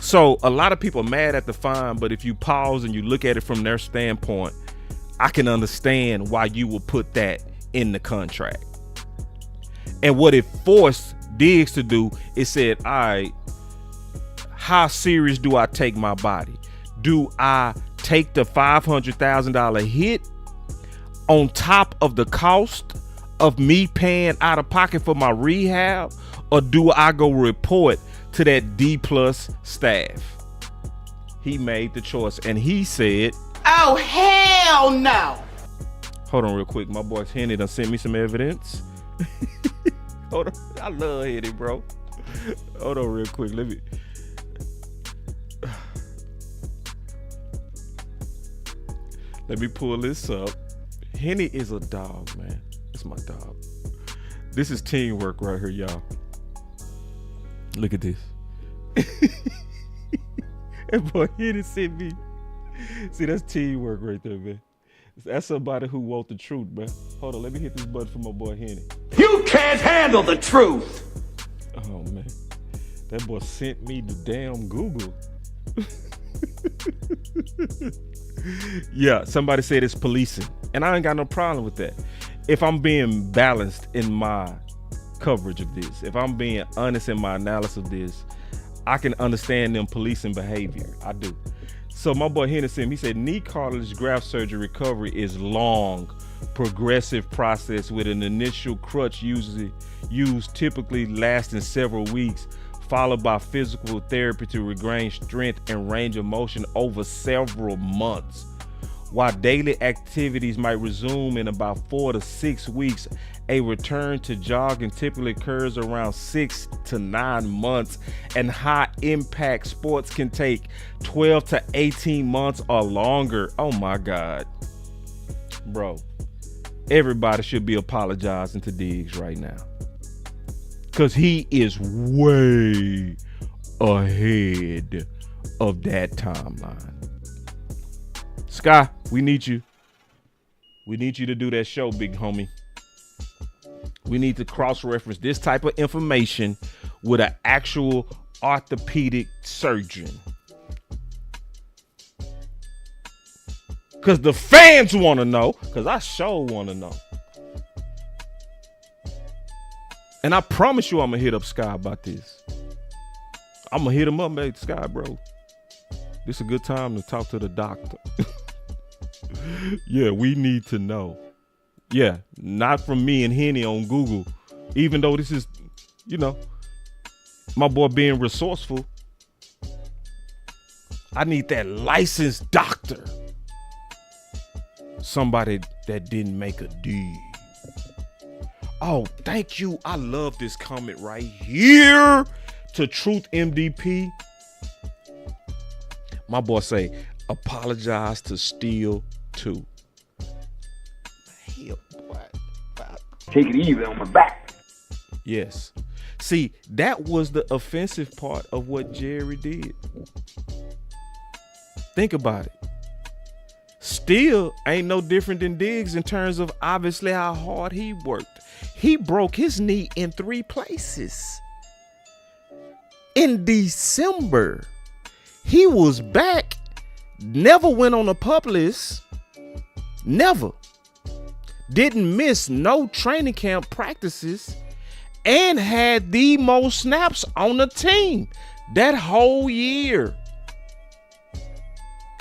So a lot of people are mad at the fine, but if you pause and you look at it from their standpoint, I can understand why you will put that in the contract. And what it forced Diggs to do is said, all right, how serious do I take my body? Do I take the $500,000 hit on top of the cost of me paying out of pocket for my rehab? Or do I go report to that D+ staff? He made the choice and he said, oh, hell no. Hold on real quick. My boy Henny done sent me some evidence. Hold on. I love Henny, bro. Hold on real quick. Let me pull this up. Henny is a dog, man. It's my dog. This is teamwork right here, y'all. Look at this. And boy, Henny sent me. See, that's teamwork right there, man. That's somebody who wants the truth, man. Hold on, let me hit this button for my boy Henny. You can't handle the truth. Oh, man. That boy sent me the damn Google. Yeah, somebody said it's policing. And I ain't got no problem with that. If I'm being balanced in my coverage of this, if I'm being honest in my analysis of this, I can understand them policing behavior. I do. So my boy Henderson, he said knee cartilage graft surgery recovery is long, progressive process with an initial crutch usually used typically lasting several weeks, followed by physical therapy to regain strength and range of motion over several months. While daily activities might resume in about 4 to 6 weeks, a return to jogging typically occurs around 6 to 9 months, and high impact sports can take 12 to 18 months or longer. Oh my God. Bro, everybody should be apologizing to Diggs right now, because he is way ahead of that timeline. Sky, we need you. We need you to do that show, big homie. We need to cross-reference this type of information with an actual orthopedic surgeon. Because the fans want to know, because I sure want to know. And I promise you I'm going to hit up Sky about this. I'm going to hit him up, man. Sky, bro. This is a good time to talk to the doctor. Yeah, we need to know. Yeah, not from me and Henny on Google. Even though this is, you know, my boy being resourceful. I need that licensed doctor. Somebody that didn't make a deal. Oh, thank you. I love this comment right here to Truth MDP. My boy say, apologize to Steel too. Hell, boy. Take it easy on my back. Yes. See, that was the offensive part of what Jerry did. Think about it. Steel ain't no different than Diggs in terms of obviously how hard he worked. He broke his knee in 3 places. In December, he was back, never went on a pup list, never. Didn't miss no training camp practices, and had the most snaps on the team that whole year.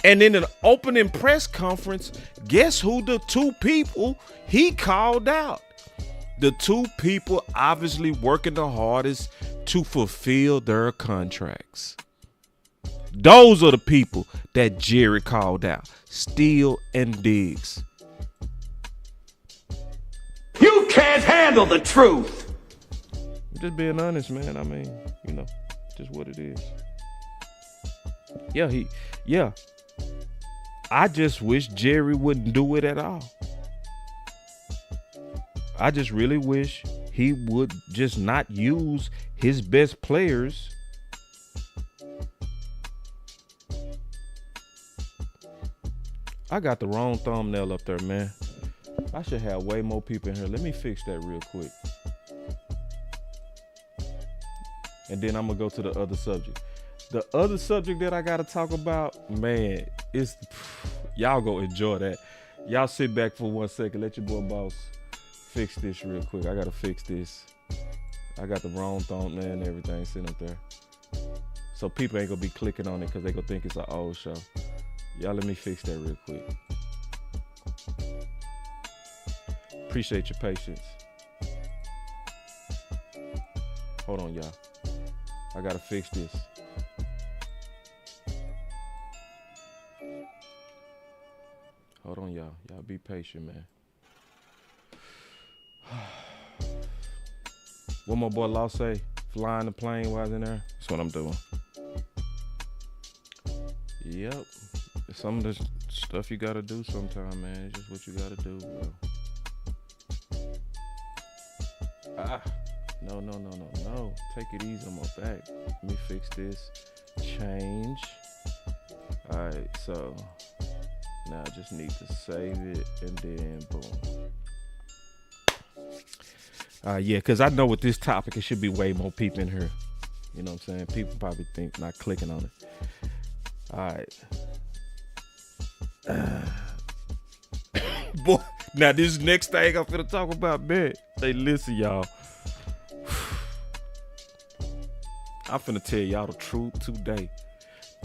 And in an opening press conference, guess who the 2 people he called out? The 2 people obviously working the hardest to fulfill their contracts. Those are the people that Jerry called out. Steele and Diggs. You can't handle the truth. I'm just being honest, man. I mean, just what it is. Yeah. I just wish Jerry wouldn't do it at all. I just really wish he would just not use his best players. I got the wrong thumbnail up there, man. I should have way more people in here. Let me fix that real quick. And then I'm going to go to the other subject. The other subject that I got to talk about, man, y'all go enjoy that. Y'all sit back for 1 second. Let your boy Boss fix this real quick. I got to fix this. I got the wrong thumbnail and everything sitting up there. So people ain't going to be clicking on it because they going to think it's an old show. Y'all let me fix that real quick. Appreciate your patience. Hold on, y'all. I gotta fix this. Hold on, y'all. Y'all be patient, man. What my boy Law say? Flying the plane while I was in there? That's what I'm doing. Yep. Some of the stuff you gotta do sometime, man. It's just what you gotta do, bro. No. Take it easy on my back. Let me fix this. Change. Alright, so now I just need to save it and then boom. Yeah, because I know with this topic, it should be way more people in here. You know what I'm saying? People probably think not clicking on it. Alright. Boy, now this next thing I'm finna talk about, man. Hey, listen, y'all. I'm finna tell y'all the truth today.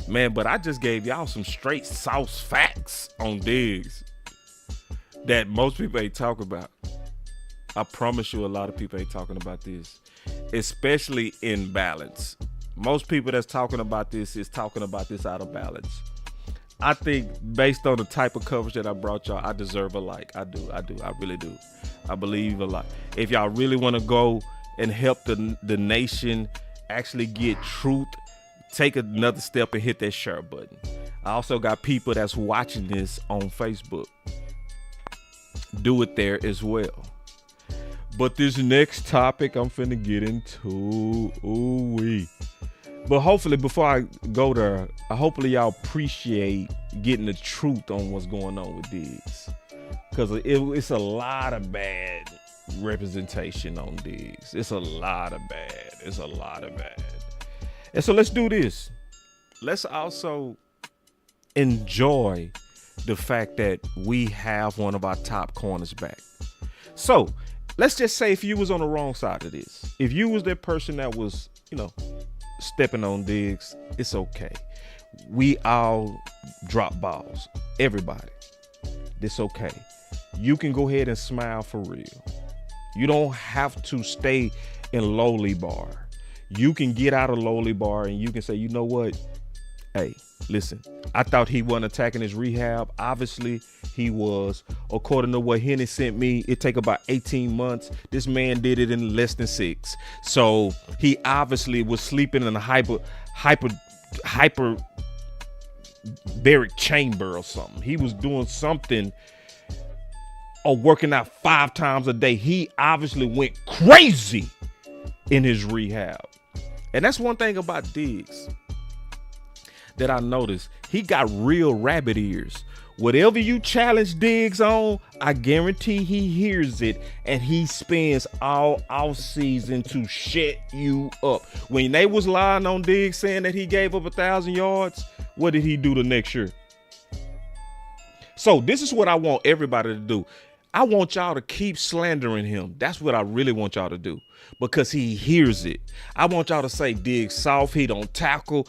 Man, but I just gave y'all some straight sauce facts on Diggs that most people ain't talking about. I promise you a lot of people ain't talking about this, especially in balance. Most people that's talking about this is talking about this out of balance. I think based on the type of coverage that I brought y'all, I deserve a like. I do. I really do. I believe a lot. If y'all really want to go and help the nation actually get truth, take another step and hit that share button. I also got people that's watching this on Facebook. Do it there as well. But this next topic I'm finna get into, ooh-wee. But hopefully before I go there, hopefully y'all appreciate getting the truth on what's going on with Diggs. Because it's a lot of bad representation on Diggs. It's a lot of bad. And so let's do this. Let's also enjoy the fact that we have one of our top corners back. So let's just say if you was on the wrong side of this, if you was that person that was, stepping on Diggs, it's okay. We all drop balls. Everybody. It's okay. You can go ahead and smile for real. You don't have to stay in lowly bar. You can get out of lowly bar and you can say, you know what? Hey, listen, I thought he wasn't attacking his rehab. Obviously, he was. According to what Henny sent me, it take about 18 months. This man did it in less than 6. So he obviously was sleeping in a hyperbaric chamber or something. He was doing something or working out 5 times a day. He obviously went crazy in his rehab. And that's one thing about Diggs that I noticed. He got real rabbit ears. Whatever you challenge Diggs on, I guarantee he hears it, and he spends all off season to shut you up. When they was lying on Diggs saying that he gave up 1,000 yards, what did he do the next year? So this is what I want everybody to do. I want y'all to keep slandering him. That's what I really want y'all to do, because he hears it. I want y'all to say Diggs soft, he don't tackle.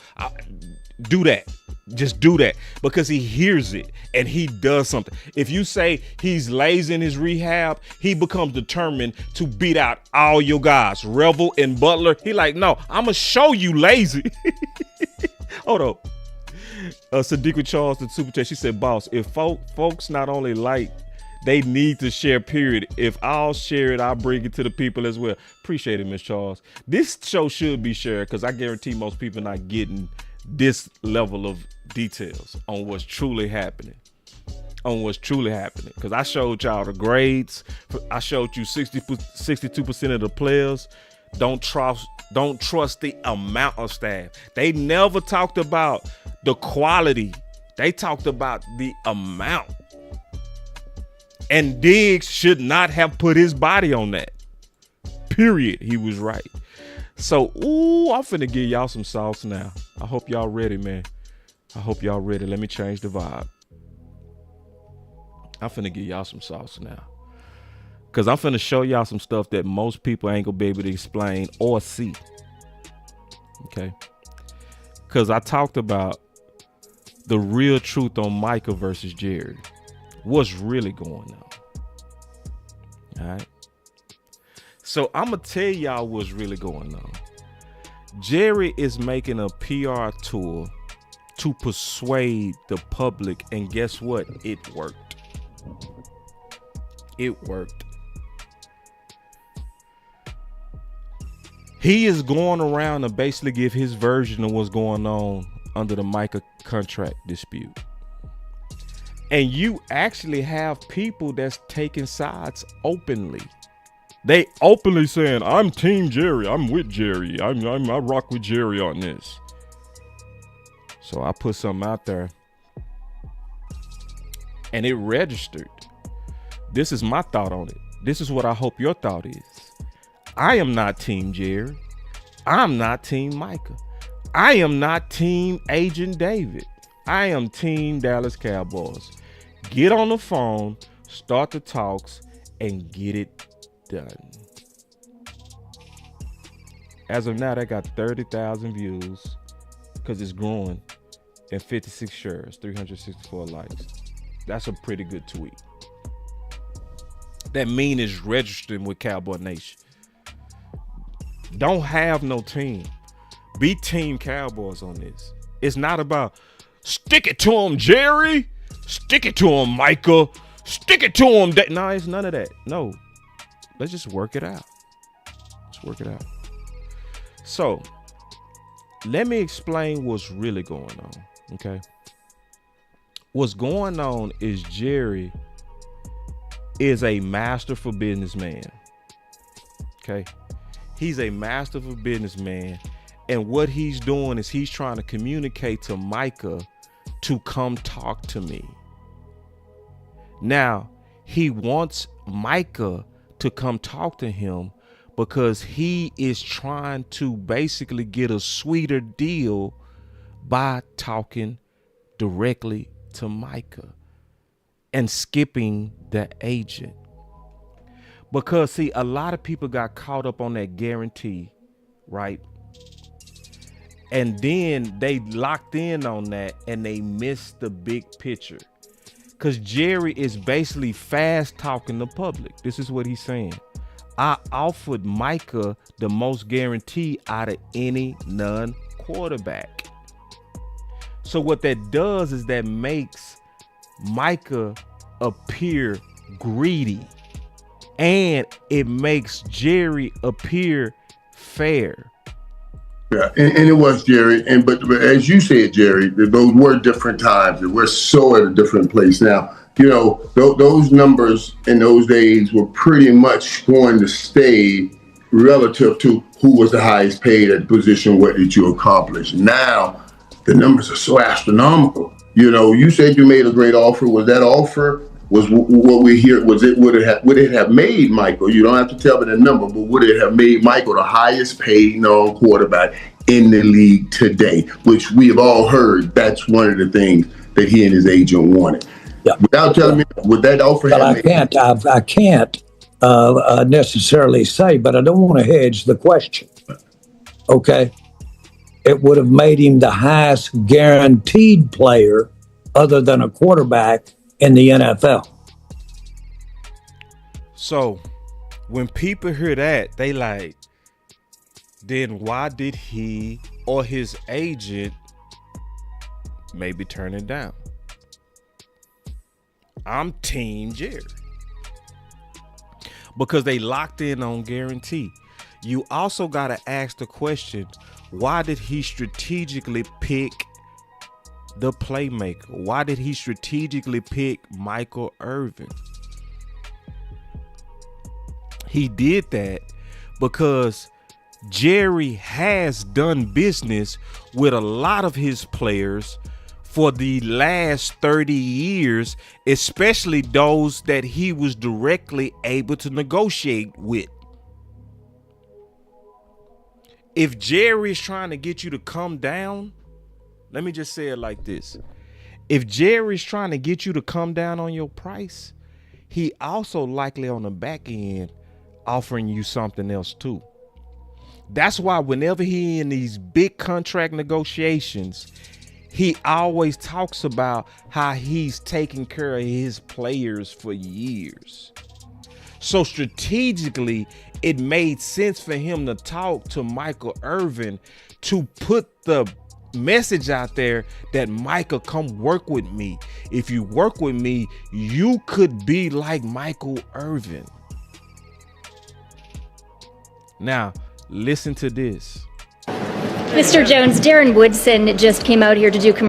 Do that. Just do that, because he hears it and he does something. If you say he's lazy in his rehab, he becomes determined to beat out all your guys. Revel and Butler, he like, no, I'm going to show you lazy. Hold up. Sadiqa Charles, the super chat, she said, boss, if folks not only like, they need to share, period. If I'll share it, I'll bring it to the people as well. Appreciate it, Miss Charles. This show should be shared because I guarantee most people not getting this level of details on what's truly happening. Because I showed y'all the grades. I showed you 62% of the players don't trust the amount of staff. They never talked about the quality. They talked about the amount. And Diggs should not have put his body on that. Period. He was right. So, I'm finna give y'all some sauce now. I hope y'all ready, man. I hope y'all ready. Let me change the vibe. I'm finna give y'all some sauce now. Because I'm finna show y'all some stuff that most people ain't gonna be able to explain or see. Okay? Because I talked about the real truth on Micah versus Jerry. What's really going on? All right? So I'm gonna tell y'all what's really going on. Jerry is making a PR tour to persuade the public, and guess what? It worked. It worked. He is going around to basically give his version of what's going on under the Micah contract dispute. And you actually have people that's taking sides openly. They openly saying, I'm Team Jerry. I'm with Jerry. I rock with Jerry on this. So I put something out there. And it registered. This is my thought on it. This is what I hope your thought is. I am not Team Jerry. I'm not Team Micah. I am not Team Agent David. I am Team Dallas Cowboys. Get on the phone, start the talks, and get it done. As of now, they got 30,000 views because it's growing, and 56 shares, 364 likes. That's a pretty good tweet. That mean is registering with Cowboy Nation. Don't have no team. Be Team Cowboys on this. It's not about stick it to him, Jerry. Stick it to him, Micah. Stick it to him. No, it's none of that. No. Let's just work it out. Let's work it out. So, let me explain what's really going on, okay? What's going on is Jerry is a masterful businessman, okay? He's a masterful businessman, and what he's doing is he's trying to communicate to Micah to come talk to me. Now, he wants Micah to come talk to him because he is trying to basically get a sweeter deal by talking directly to Micah and skipping the agent. Because, see, a lot of people got caught up on that guarantee, right? And then they locked in on that and they missed the big picture. Because Jerry is basically fast talking the public. This is what he's saying. I offered Micah the most guarantee out of any non-quarterback. So what that does is that makes Micah appear greedy. And it makes Jerry appear fair. Yeah, and it was Jerry. But as you said, Jerry, those were different times. We're so at a different place now. You know, those numbers in those days were pretty much going to stay relative to who was the highest paid at the position, what did you accomplish. Now, the numbers are so astronomical. You know, you said you made a great offer. Was that offer, was what we hear, would it have made Michael, you don't have to tell me the number, but would it have made Michael the highest paid non-quarterback in the league today, which we have all heard that's one of the things that he and his agent wanted. Yeah. Without telling me, would that offer have made? I can't necessarily say, but I don't want to hedge the question. Okay. It would have made him the highest guaranteed player other than a quarterback in the NFL. So when people hear that, they like, then why did he or his agent maybe turn it down. I'm Team Jerry. Because they locked in on guarantee. You also got to ask the question, why did he strategically pick the playmaker? Why did he strategically pick Michael Irvin? He did that because Jerry has done business with a lot of his players for the last 30 years, especially those that he was directly able to negotiate with. If Jerry's trying to get you to come down, let me just say it like this. If Jerry's trying to get you to come down on your price, he also likely on the back end offering you something else too. That's why whenever he in these big contract negotiations, he always talks about how he's taking care of his players for years. So strategically, it made sense for him to talk to Michael Irvin to put the message out there that Michael, come work with me. If you work with me, you could be like Michael Irvin. Now, listen to this. Mr. Jones, Darren Woodson just came out here to do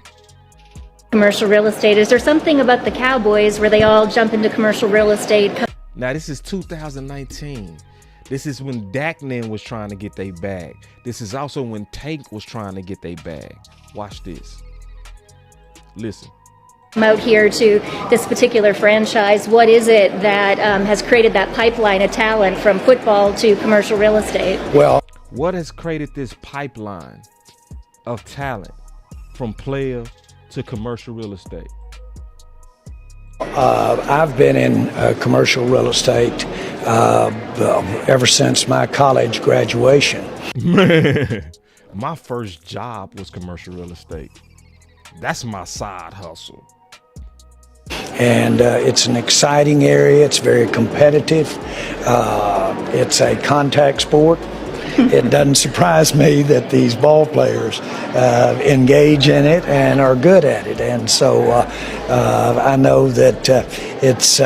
commercial real estate. Is there something about the Cowboys where they all jump into commercial real estate? Now, this is 2019. This is when Daknin was trying to get their bag. This is also when Tank was trying to get their bag. Watch this. Listen. Come out here to this particular franchise. What is it that has created that pipeline of talent from football to commercial real estate? Well, what has created this pipeline of talent from player to commercial real estate? I've been in commercial real estate ever since my college graduation. Man, my first job was commercial real estate. That's my side hustle. And it's an exciting area. It's very competitive. It's a contact sport. It doesn't surprise me that these ball players engage in it and are good at it. And so I know that it's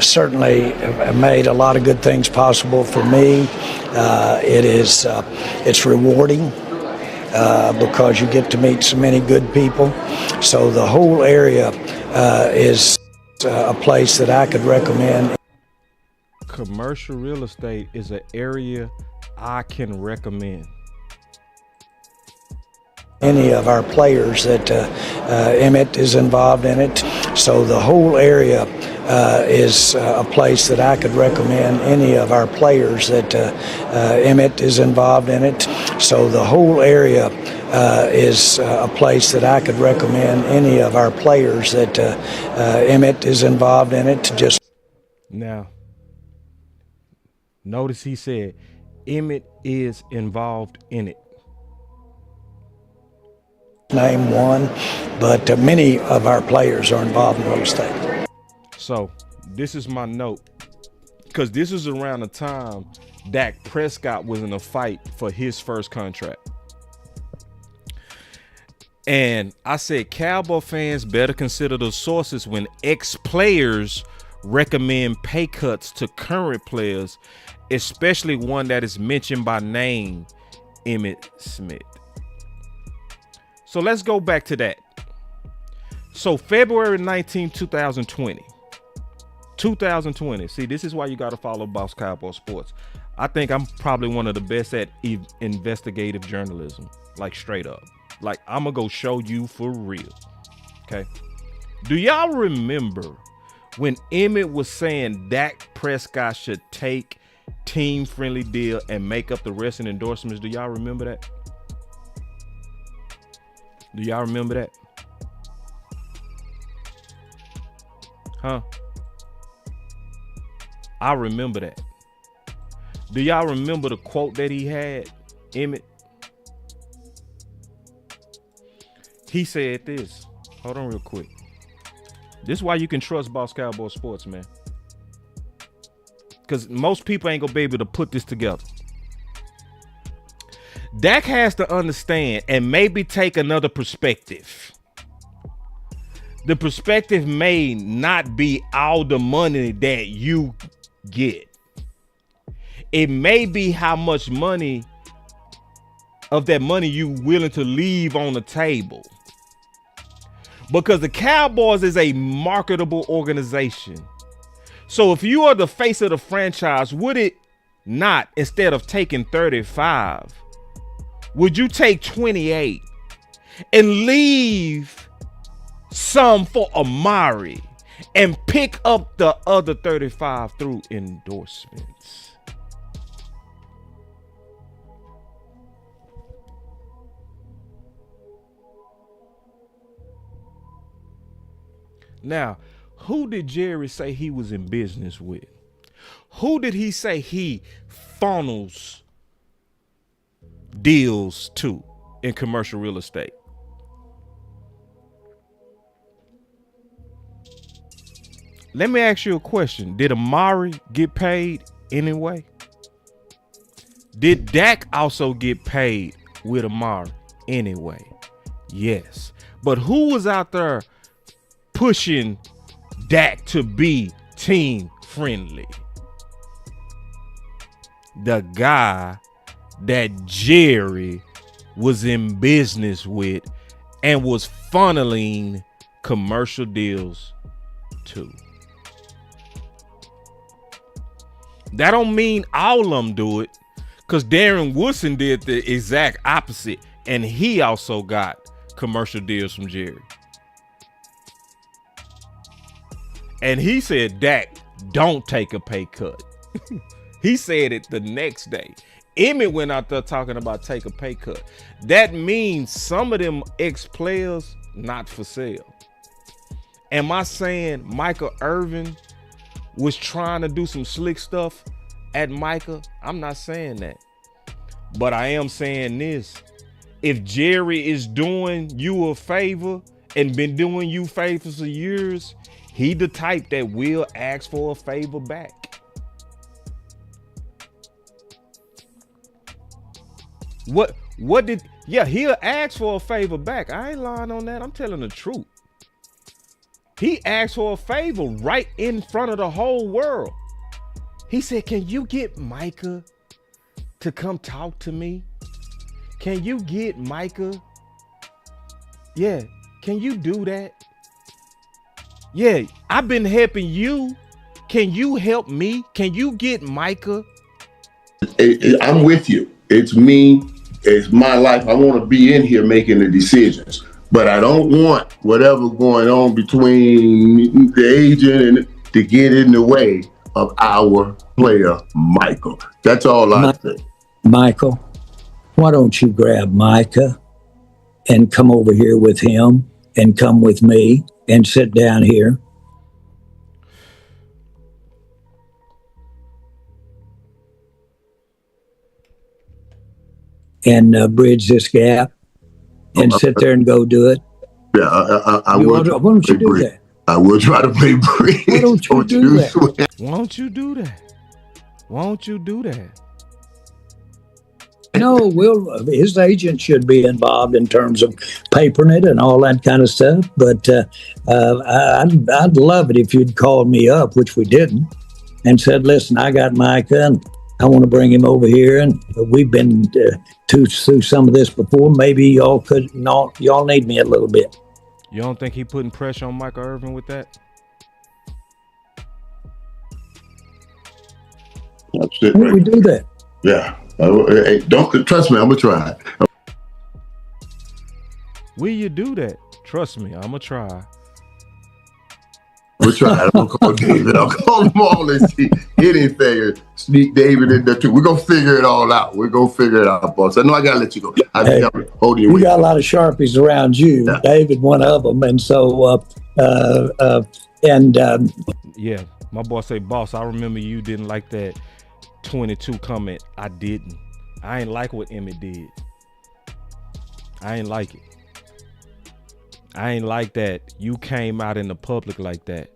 certainly made a lot of good things possible for me. It's rewarding because you get to meet so many good people. So the whole area is a place that I could recommend. Commercial real estate is an area I can recommend. Any of our players that Emmett is involved in it. So the whole area is a place that I could recommend. Any of our players that Emmett is involved in it. So the whole area is a place that I could recommend. Any of our players that Emmett is involved in it. Just now, notice he said Emmett is involved in it. Name one, but many of our players are involved in real estate. So this is my note, because this is around the time Dak Prescott was in a fight for his first contract. And I said, Cowboy fans better consider the sources when ex-players recommend pay cuts to current players, especially one that is mentioned by name, Emmitt Smith. So let's go back to that. So February 19, 2020. See, this is why you got to follow Boss Cowboy Sports. I think I'm probably one of the best at investigative journalism, like straight up. Like, I'm going to go show you for real. Okay. Do y'all remember when Emmett was saying Dak Prescott should take team-friendly deal and make up the rest in endorsements? Do y'all remember that? Do y'all remember that? Huh? I remember that. Do y'all remember the quote that he had, Emmett? He said this. Hold on real quick. This is why you can trust Boss Cowboy Sports, man. Because most people ain't going to be able to put this together. Dak has to understand and maybe take another perspective. The perspective may not be all the money that you get. It may be how much money of that money you willing to leave on the table. Because the Cowboys is a marketable organization. So if you are the face of the franchise, would it not, instead of taking 35, would you take 28 and leave some for Amari and pick up the other 35 through endorsements? Now, who did Jerry say he was in business with? Who did he say he funnels deals to in commercial real estate? Let me ask you a question. Did Amari get paid anyway? Did Dak also get paid with Amari anyway? Yes. But who was out there pushing Dak to be team friendly? The guy that Jerry was in business with and was funneling commercial deals to. That don't mean all of them do it, because Darren Woodson did the exact opposite, and he also got commercial deals from Jerry. And he said, Dak, don't take a pay cut. He said it the next day. Emmett went out there talking about take a pay cut. That means some of them ex-players not for sale. Am I saying Michael Irvin was trying to do some slick stuff at Micah? I'm not saying that. But I am saying this. If Jerry is doing you a favor and been doing you favors for years, he the type that will ask for a favor back. He'll ask for a favor back. I ain't lying on that. I'm telling the truth. He asked for a favor right in front of the whole world. He said, can you get Micah to come talk to me? Can you get Micah? Yeah, can you do that? Yeah, I've been helping you. Can you help me? Can you get Micah? I'm with you. It's me. It's my life. I want to be in here making the decisions. But I don't want whatever going on between the agent and to get in the way of our player, Michael. That's all I think. Michael, why don't you grab Micah and come over here with him and come with me and sit down here? And bridge this gap and sit there and go do it. Yeah, I will. Why don't you do that? I will try to play bridge. Why don't you do that? Why don't you do that? Why don't you do that? No, his agent should be involved in terms of papering it and all that kind of stuff. But I'd love it if you'd called me up, which we didn't, and said, listen, I got Micah and I want to bring him over here, and we've been through some of this before. Maybe y'all need me a little bit. You don't think he putting pressure on Michael Irvin with that? That's it. Why don't we do that? Yeah. Hey, don't trust me. I'm gonna try. Will you do that? Trust me, I'm gonna try. We'll try. I'm gonna call David. I'll call them all and see anything and sneak David in there too. We're gonna figure it all out. We're gonna figure it out, boss. I know I gotta let you go. You got a lot of Sharpies around you. Yeah. David, one of them, and so yeah, my boss say, boss, I remember you didn't like that 22 comment. I didn't. I ain't like what Emmett did. I ain't like it. I ain't like that you came out in the public like that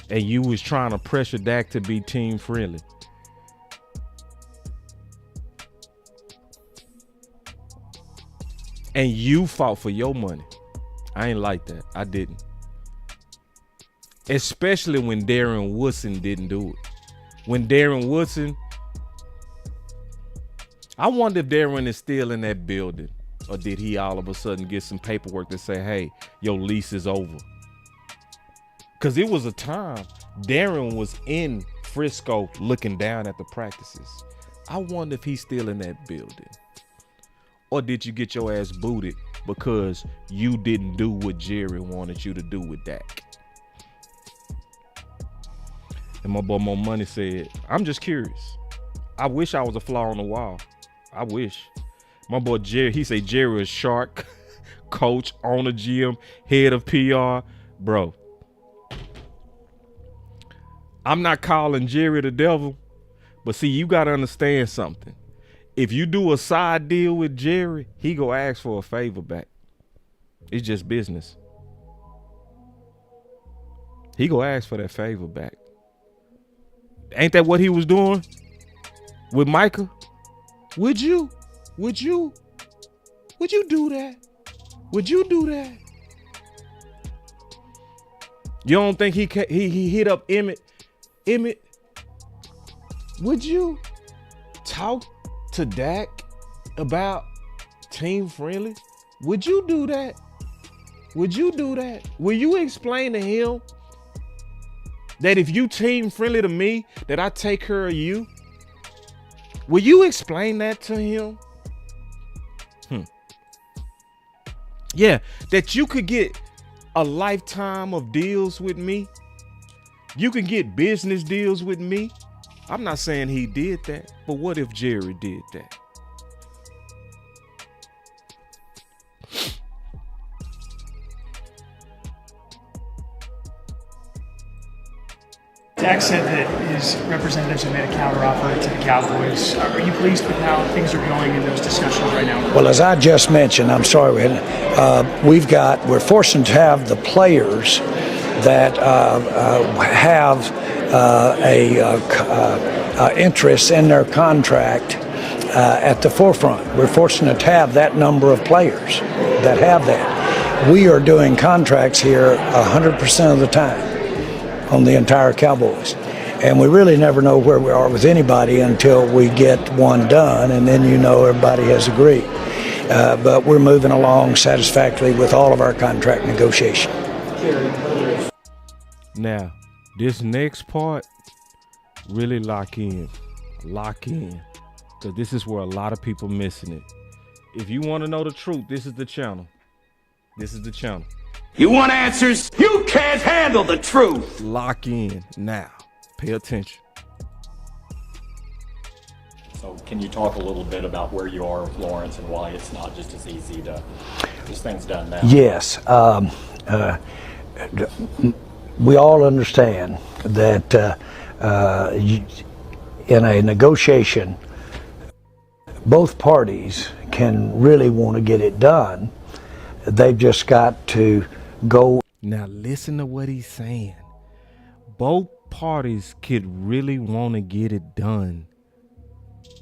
and you was trying to pressure Dak to be team friendly. And you fought for your money. I ain't like that. I didn't. Especially when Darren Woodson didn't do it. When Darren Woodson, I wonder if Darren is still in that building, or did he all of a sudden get some paperwork to say, hey, your lease is over? Because it was a time Darren was in Frisco looking down at the practices. I wonder if he's still in that building. Or did you get your ass booted because you didn't do what Jerry wanted you to do with Dak? And my boy Mo Money said, I'm just curious. I wish I was a fly on the wall. I wish. My boy Jerry, he say Jerry is shark, coach, owner, GM, head of PR. Bro, I'm not calling Jerry the devil, but see, you got to understand something. If you do a side deal with Jerry, he go ask for a favor back. It's just business. He go ask for that favor back. Ain't that what he was doing with Micah? Would you do that? Would you do that? You don't think he hit up Emmett? Emmett, would you talk to Dak about team friendly? Would you do that? Would you do that? Will you explain to him that if you team friendly to me, that I take care of you? Will you explain that to him? Yeah, that you could get a lifetime of deals with me. You can get business deals with me. I'm not saying he did that, but what if Jerry did that? Dak said that his representatives have made a counteroffer to the Cowboys. Are you pleased with how things are going in those discussions right now? Well, as I just mentioned, I'm sorry, we're forcing to have the players that have interest in their contract at the forefront. We're fortunate to have that number of players that have that. We are doing contracts here 100% of the time on the entire Cowboys. And we really never know where we are with anybody until we get one done, and then everybody has agreed. But we're moving along satisfactorily with all of our contract negotiation. Now, this next part, really lock in. Because this is where a lot of people missing it. If you want to know the truth, this is the channel. You want answers? You can't handle the truth. Lock in now. Pay attention. So can you talk a little bit about where you are with Lawrence and why it's not just as easy to get things done now? Yes. We all understand that in a negotiation, both parties can really want to get it done. They've just got to go. Now listen to what he's saying. Both parties could really want to get it done.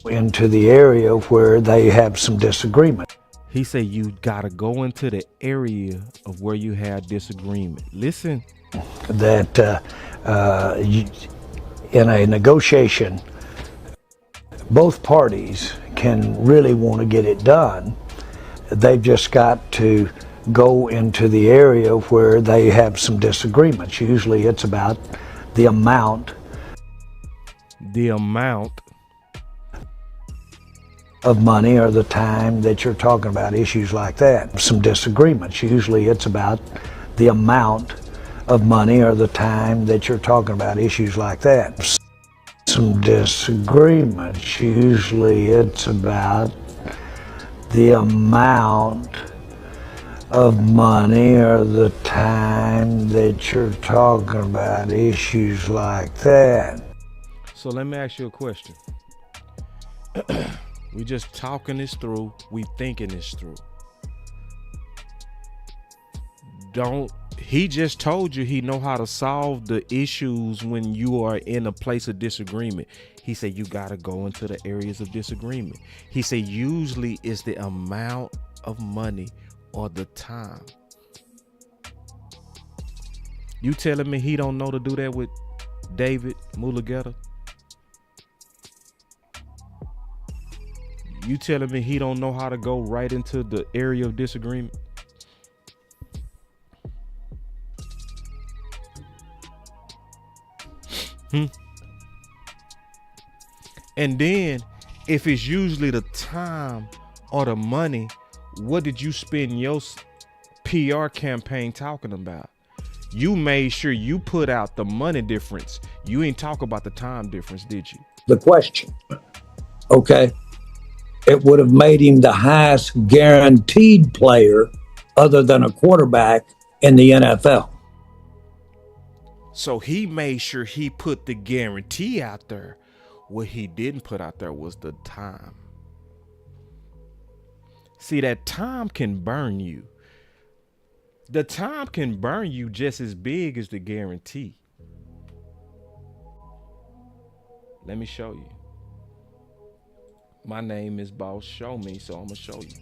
Into the area where they have some disagreement. He said you gotta go into the area of where you have disagreement. Listen. That in a negotiation, both parties can really want to get it done. They've just got to go into the area where they have some disagreements. Usually it's about the amount of money or the time that you're talking about, issues like that. Some disagreements. Usually it's about the amount of money or the time that you're talking about, issues like that. Some disagreements. Usually it's about the amount of money or the time that you're talking about, issues like that. So let me ask you a question. We just talking this through. We thinking this through. He just told you he know how to solve the issues when you are in a place of disagreement. He said you got to go into the areas of disagreement. He said usually it's the amount of money or the time. You telling me he don't know to do that with David Mulugeta? You telling me he don't know how to go right into the area of disagreement? And then if it's usually the time or the money, what did you spend your PR campaign talking about? You made sure you put out the money difference. You ain't talk about the time difference, did you? The question, okay, it would have made him the highest guaranteed player other than a quarterback in the NFL. So he made sure he put the guarantee out there. What he didn't put out there was the time. See, that time can burn you. The time can burn you just as big as the guarantee. Let me show you. My name is Boss Show Me, so I'm gonna show you.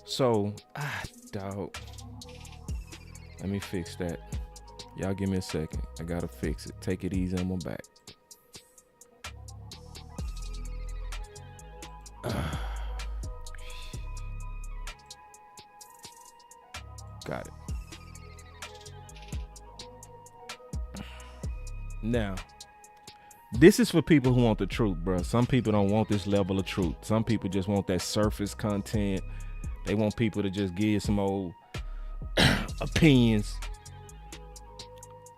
So, dog. Let me fix that. Y'all give me a second. I gotta fix it. Take it easy on my back. Got it. Now, this is for people who want the truth, bro. Some people don't want this level of truth. Some people just want that surface content. They want people to just give some old opinions,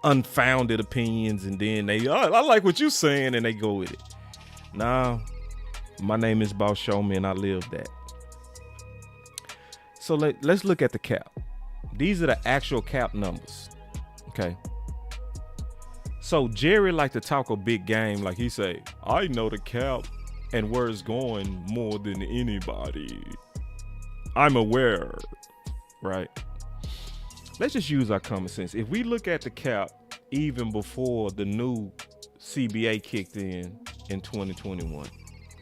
unfounded opinions, and then they, I like what you're saying, and they go with it. Nah, my name is Boss Show Me, and I live that. So let's look at the cap. These are the actual cap numbers, okay? So Jerry like to talk a big game, like he say, I know the cap and where it's going more than anybody. I'm aware, right? Let's just use our common sense. If we look at the cap even before the new CBA kicked in 2021,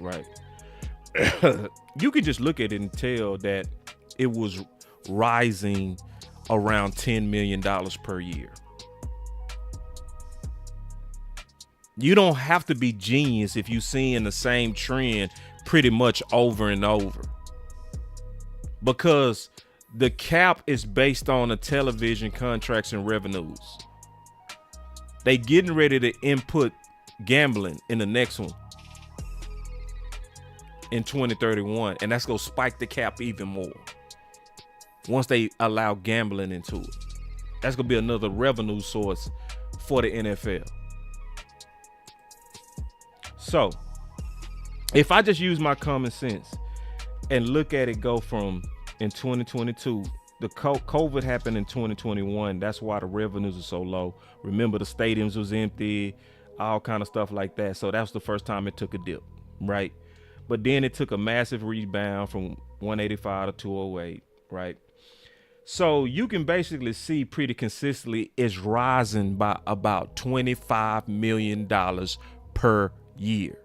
right? You could just look at it and tell that it was rising around $10 million per year. You don't have to be genius if you're seeing the same trend pretty much over and over, because the cap is based on the television contracts and revenues. They getting ready to input gambling in the next one in 2031, and that's gonna spike the cap even more once they allow gambling into it. That's gonna be another revenue source for the NFL. So if I just use my common sense and look at it go from in 2022, the COVID happened in 2021. That's why the revenues are so low. Remember, the stadiums was empty, all kind of stuff like that. So that was the first time it took a dip, right? But then it took a massive rebound from 185 to 208, right? So you can basically see pretty consistently it's rising by about $25 million per year.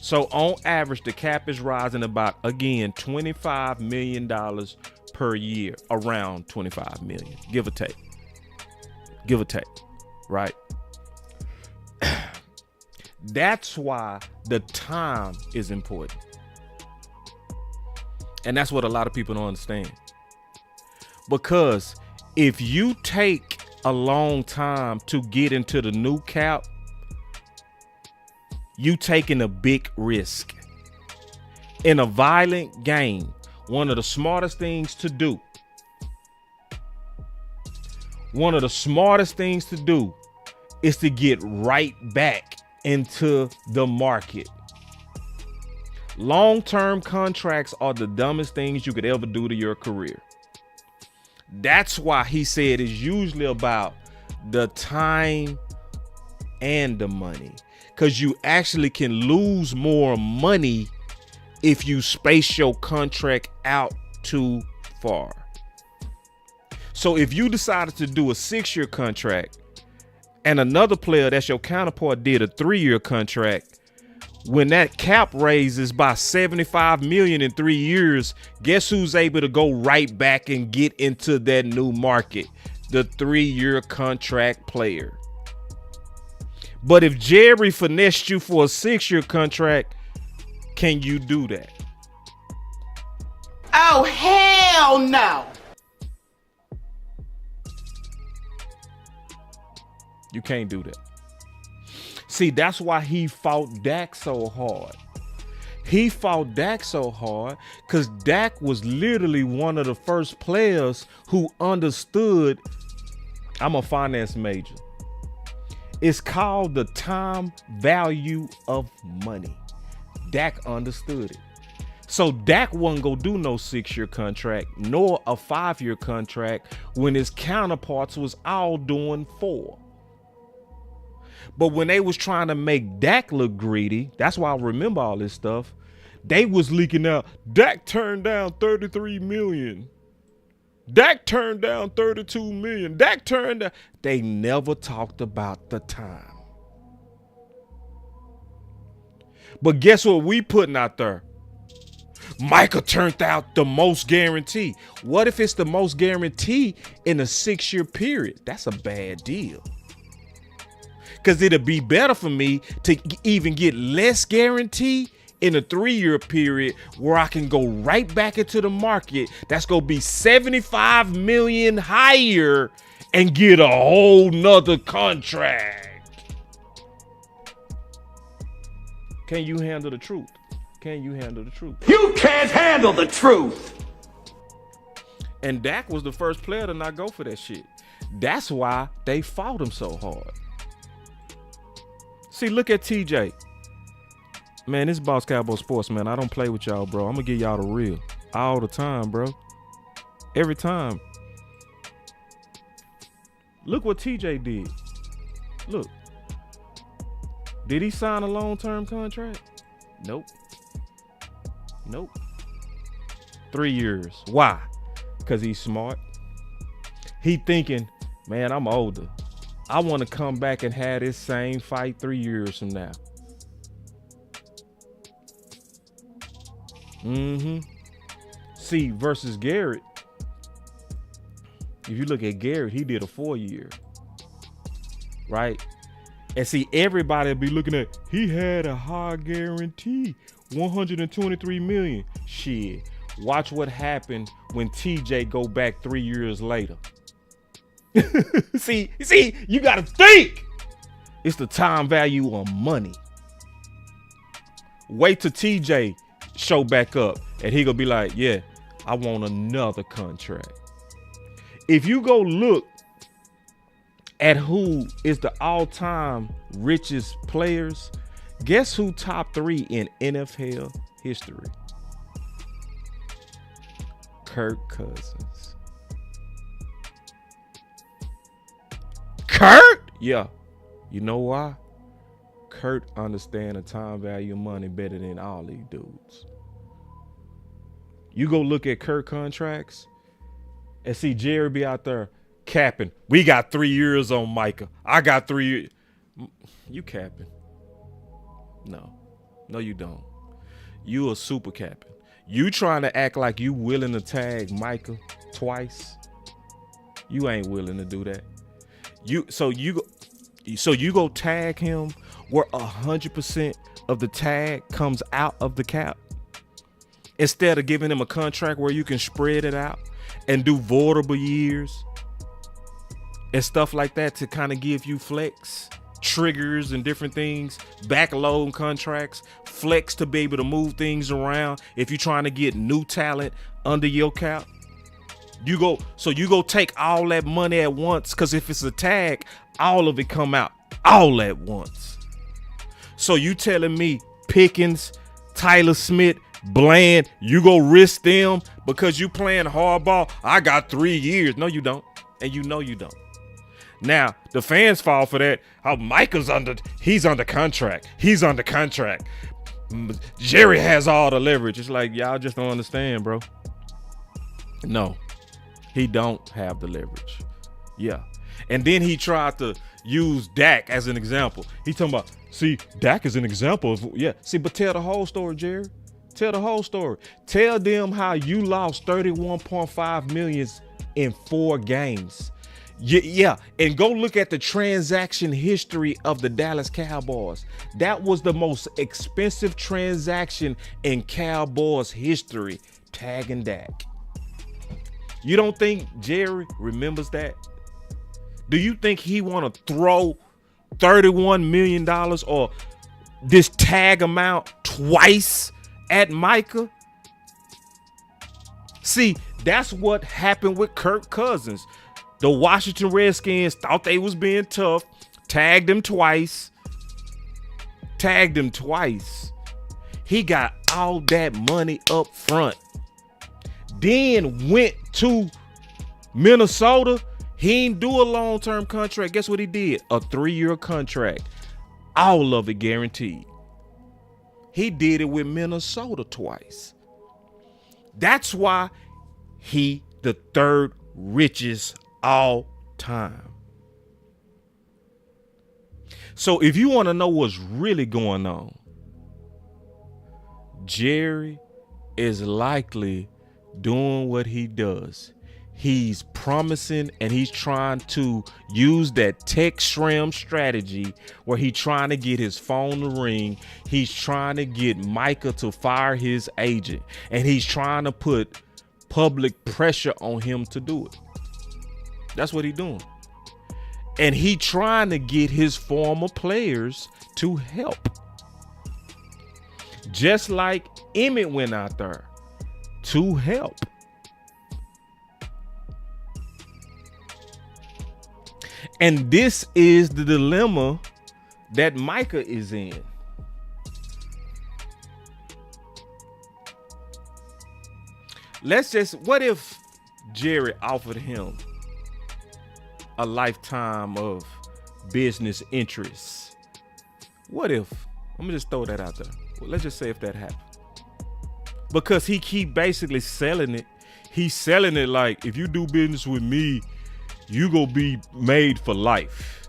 So on average, the cap is rising about, again, $25 million per year, around 25 million, give or take, right? That's why the time is important. And that's what a lot of people don't understand. Because if you take a long time to get into the new cap, you taking a big risk. In a violent game, one of the smartest things to do is to get right back into the market. Long-term contracts are the dumbest things you could ever do to your career. That's why he said it's usually about the time and the money, because you actually can lose more money if you space your contract out too far. So if you decided to do a 6-year contract and another player that's your counterpart did a 3-year contract, when that cap raises by $75 million in 3 years, guess who's able to go right back and get into that new market? The 3-year contract player. But if Jerry finessed you for a 6-year contract, can you do that? Oh, hell no. You can't do that. See, that's why he fought Dak so hard. He fought Dak so hard because Dak was literally one of the first players who understood, I'm a finance major. It's called the time value of money. Dak understood it. So Dak wasn't going to do no 6-year contract, nor a 5-year contract when his counterparts was all doing 4. But when they was trying to make Dak look greedy, that's why I remember all this stuff. They was leaking out, Dak turned down $33 million. Dak turned down $32 million. Dak turned down. They never talked about the time. But guess what we putting out there? Micah turned out the most guarantee. What if it's the most guarantee in a 6-year period? That's a bad deal. Because it'll be better for me to even get less guarantee in a 3-year period where I can go right back into the market. That's going to be $75 million higher and get a whole nother contract. Can you handle the truth? Can you handle the truth? You can't handle the truth. And Dak was the first player to not go for that shit. That's why they fought him so hard. See, look at TJ. Man, this is Boss Cowboy Sports, man. I don't play with y'all, bro. I'm going to give y'all the real. All the time, bro. Every time. Look what TJ did. Look. Did he sign a long-term contract? Nope. Nope. 3 years. Why? Because he's smart. He thinking, man, I'm older. I want to come back and have this same fight 3 years from now. See, versus Garrett, if you look at Garrett, he did a 4-year. Right? And see, everybody will be looking at, he had a high guarantee, $123 million. Shit. Watch what happened when TJ go back 3 years later. See, you gotta think. It's the time value of money. Wait till TJ show back up and he gonna be like, yeah, I want another contract. If you go look at who is the all-time richest players, guess who top 3 in NFL history? Kirk Cousins. Kurt? Yeah. You know why? Kurt understand the time value of money better than all these dudes. You go look at Kurt contracts and see Jerry be out there capping. We got 3 years on Micah. I got 3 years. You capping. No, you don't. You a super capping. You trying to act like you willing to tag Micah twice. You ain't willing to do that. So you go tag him where 100% of the tag comes out of the cap, instead of giving him a contract where you can spread it out and do voidable years and stuff like that to kind of give you flex, triggers and different things, backload contracts, flex to be able to move things around if you're trying to get new talent under your cap. You go take all that money at once, because if it's a tag, all of it come out all at once. So you telling me Pickens, Tyler Smith, Bland, you go risk them because you playing hardball? I got 3 years. No, you don't. And you know you don't. Now, the fans fall for that. How he's under contract. He's under contract. Jerry has all the leverage. It's like, y'all just don't understand, bro. No, he don't have the leverage. Yeah. And then he tried to use Dak as an example. He talking about See, Dak is an example of, yeah. See, but tell the whole story, Jerry. Tell the whole story. Tell them how you lost $31.5 million in 4 games. Yeah, and go look at the transaction history of the Dallas Cowboys. That was the most expensive transaction in Cowboys history, tagging Dak. You don't think Jerry remembers that? Do you think he want to throw $31 million or this tag amount twice at Micah? See, that's what happened with Kirk Cousins. The Washington Redskins thought they was being tough, tagged him twice. He got all that money up front. Then went to Minnesota. He didn't do a long-term contract. Guess what he did? A 3-year contract. All of it guaranteed. He did it with Minnesota twice. That's why he the 3rd richest all time. So if you want to know what's really going on, Jerry is likely doing what he does. He's promising and he's trying to use that tech shrimp strategy where he's trying to get his phone to ring. He's trying to get Micah to fire his agent, and he's trying to put public pressure on him to do it. That's what he's doing. And he trying to get his former players to help. Just like Emmett went out there to help. And this is the dilemma that Micah is in. What if Jerry offered him a lifetime of business interests? What if, I'm gonna just throw that out there. Well, let's just say if that happened. Because he keep basically selling it. He's selling it like, if you do business with me, you gonna be made for life.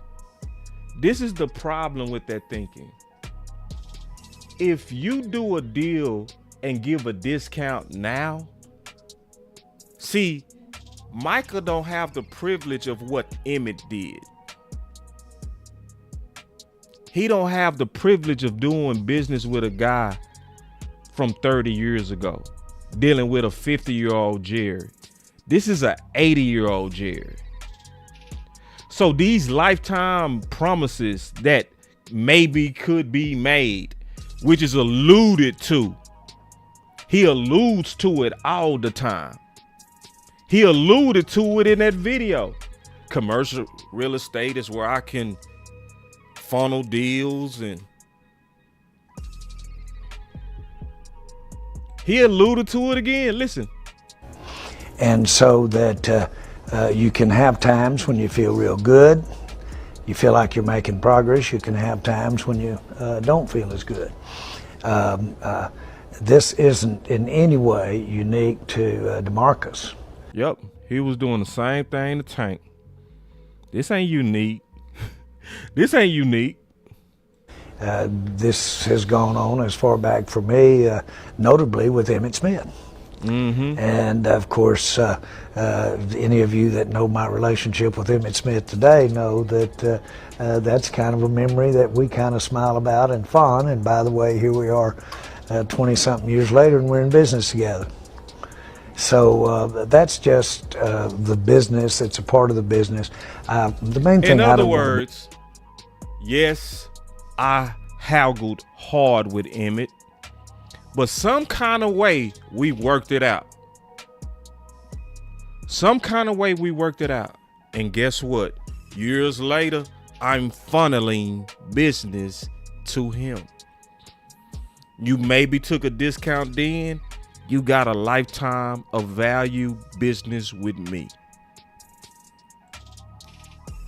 This is the problem with that thinking. If you do a deal and give a discount now, see, Micah don't have the privilege of what Emmett did. He don't have the privilege of doing business with a guy from 30 years ago, dealing with a 50-year-old Jerry. This is an 80-year-old Jerry. So these lifetime promises that maybe could be made, which is alluded to, he alludes to it all the time. He alluded to it in that video. Commercial real estate is where I can funnel deals, and he alluded to it again. Listen. And so that you can have times when you feel real good. You feel like you're making progress. You can have times when you don't feel as good. This isn't in any way unique to DeMarcus. Yep, he was doing the same thing to Tank. This ain't unique. This ain't unique. This has gone on as far back for me, notably with Emmitt Smith. Mm-hmm. And of course, any of you that know my relationship with Emmitt Smith today know that that's kind of a memory that we kind of smile about and fond. And by the way, here we are 20-something years later and we're in business together. So that's just the business. It's a part of the business. The main thing, in other words, yes, I haggled hard with Emmett, but some kind of way we worked it out. Some kind of way we worked it out. And guess what? Years later, I'm funneling business to him. You maybe took a discount then. You got a lifetime of value business with me.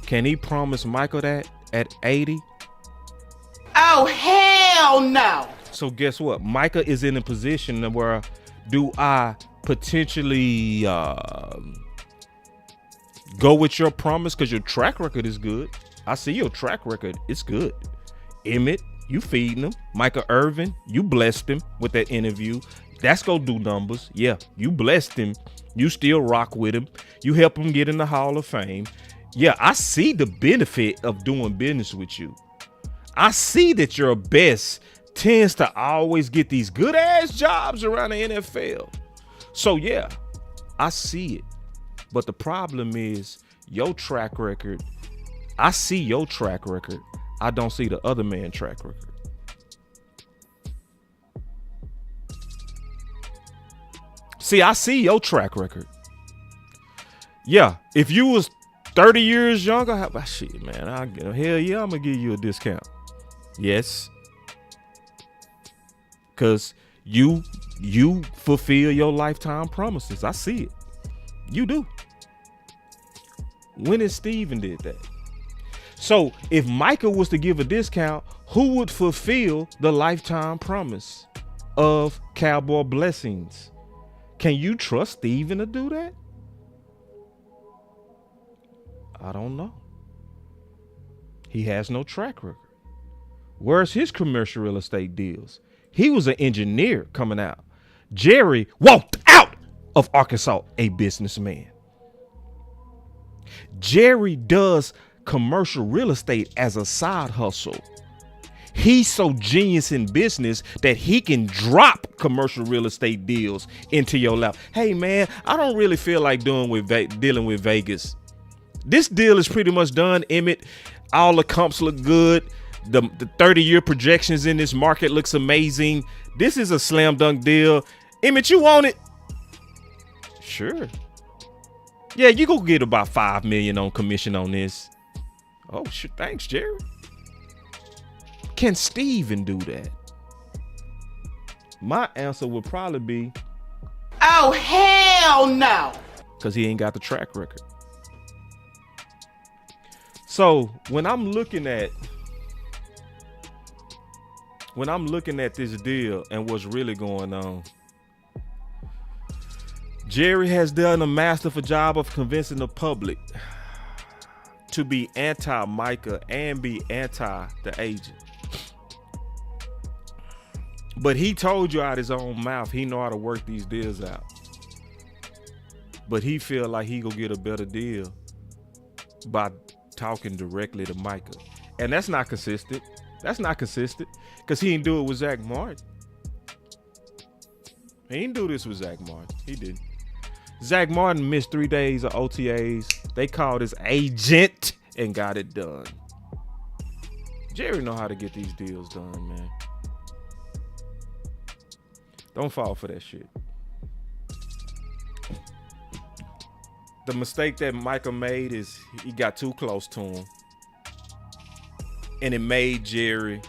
Can he promise Michael that at 80? Oh, hell no. So guess what? Micah is in a position where do I potentially go with your promise because your track record is good? I see your track record. It's good. Emmett, you feeding him. Micah Irvin, you blessed him with that interview. That's gonna do numbers. Yeah, you blessed him. You still rock with him. You help him get in the Hall of Fame. Yeah, I see the benefit of doing business with you. I see that your best tends to always get these good ass jobs around the NFL. So yeah, I see it. But the problem is your track record. I see your track record. I don't see the other man's track record. See, I see your track record. Yeah, if you was 30 years younger, how about shit, man? Hell yeah, I'm gonna give you a discount. Yes. Cause you fulfill your lifetime promises. I see it. You do. When is Steven did that? So if Micah was to give a discount, who would fulfill the lifetime promise of Cowboy blessings? Can you trust Steven to do that? I don't know. He has no track record. Where's his commercial real estate deals? He was an engineer coming out. Jerry walked out of Arkansas a businessman. Jerry does commercial real estate as a side hustle. He's so genius in business that he can drop commercial real estate deals into your lap. Hey man, I don't really feel like dealing with Vegas. This deal is pretty much done, Emmett. All the comps look good. The 30-year projections in this market looks amazing. This is a slam dunk deal. Emmett, you want it? Sure. Yeah, you go get about $5 million on commission on this. Oh, shit. Thanks, Jerry. Can Steven do that? My answer would probably be, oh, hell no. Because he ain't got the track record. So when I'm looking at this deal and what's really going on, Jerry has done a masterful job of convincing the public to be anti-Micah and be anti the agent. But he told you out his own mouth he know how to work these deals out. But he feel like he gonna get a better deal by talking directly to Micah. And that's not consistent. That's not consistent because he didn't do it with Zach Martin. He didn't do this with Zach Martin. He didn't. Zach Martin missed 3 days of OTAs. They called his agent and got it done. Jerry know how to get these deals done, man. Don't fall for that shit. The mistake that Micah made is he got too close to him. And it made Jerry.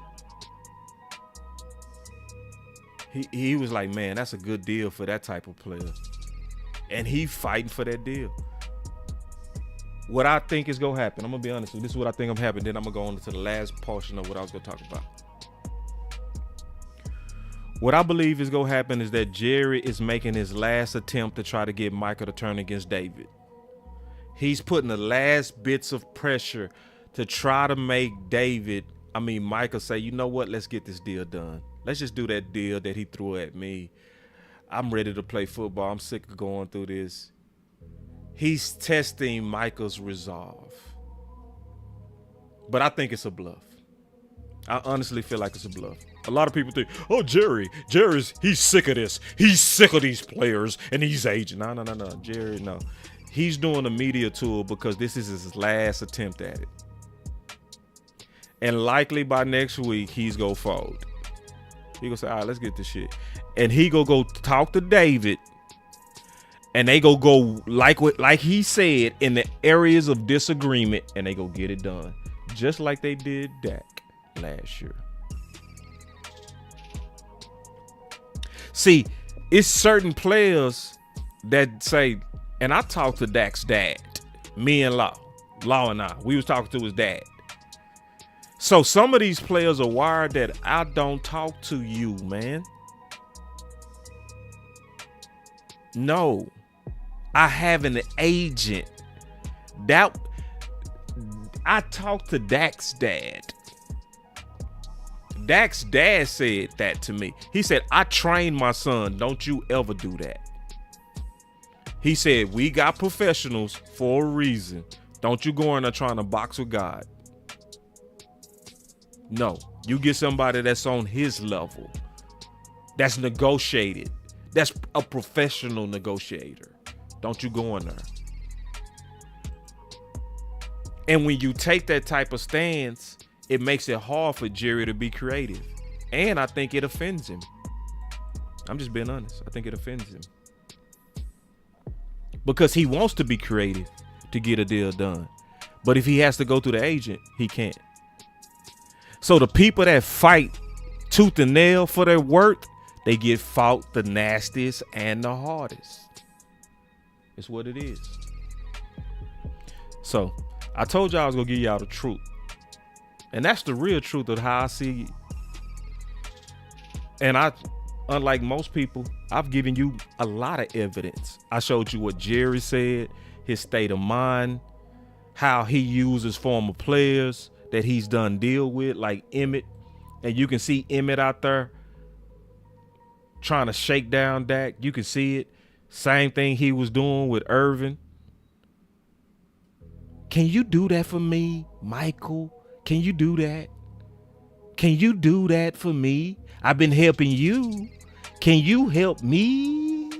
He was like, man, that's a good deal for that type of player. And he fighting for that deal. What I think is going to happen, I'm going to be honest with you. This is what I think will happen. Then I'm going to go on to the last portion of what I was going to talk about. What I believe is going to happen is that Jerry is making his last attempt to try to get Micah to turn against David. He's putting the last bits of pressure to try to make Micah say, you know what, let's get this deal done. Let's just do that deal that he threw at me. I'm ready to play football. I'm sick of going through this. He's testing Micah's resolve. But I think it's a bluff. I honestly feel like it's a bluff. A lot of people think, oh, he's sick of this. He's sick of these players and he's aging. No. Jerry, no. He's doing a media tour because this is his last attempt at it. And likely by next week, he's going to fold. He going to say, all right, let's get this shit. And he going to go talk to David. And they go like he said, in the areas of disagreement. And they go get it done. Just like they did Dak last year. See, it's certain players that say, and I talked to Dak's dad, me and Law and I, we was talking to his dad. So some of these players are wired that I don't talk to you, man. No, I have an agent. That I talked to Dak's dad. Dak's dad said that to me. He said, I trained my son. Don't you ever do that. He said, we got professionals for a reason. Don't you go in there trying to box with God. No, you get somebody that's on his level. That's negotiated. That's a professional negotiator. Don't you go in there. And when you take that type of stance, it makes it hard for Jerry to be creative. And I think it offends him. I'm just being honest. I think it offends him. Because he wants to be creative to get a deal done. But if he has to go through the agent, he can't. So the people that fight tooth and nail for their worth, they get fought the nastiest and the hardest. It's what it is. So I told y'all I was going to give y'all the truth. And that's the real truth of how I see it. And unlike most people, I've given you a lot of evidence. I showed you what Jerry said, his state of mind, how he uses former players that he's done deal with, like Emmett. And you can see Emmett out there trying to shake down Dak. You can see it. Same thing he was doing with Irvin. Can you do that for me, Michael? Can you do that? Can you do that for me? I've been helping you. Can you help me?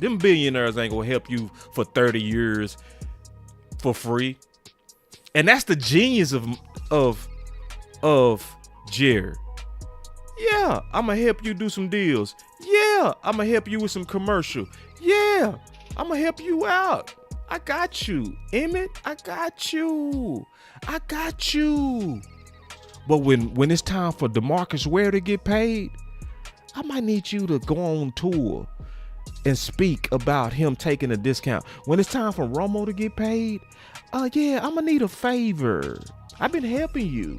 Them billionaires ain't gonna help you for 30 years for free. And that's the genius of Jerry. Yeah, I'm gonna help you do some deals. Yeah, I'm gonna help you with some commercial. Yeah, I'm gonna help you out. I got you, Emmett. I got you. I got you. But when it's time for DeMarcus Ware to get paid, I might need you to go on tour and speak about him taking a discount. When it's time for Romo to get paid, yeah, I'm gonna need a favor. I've been helping you.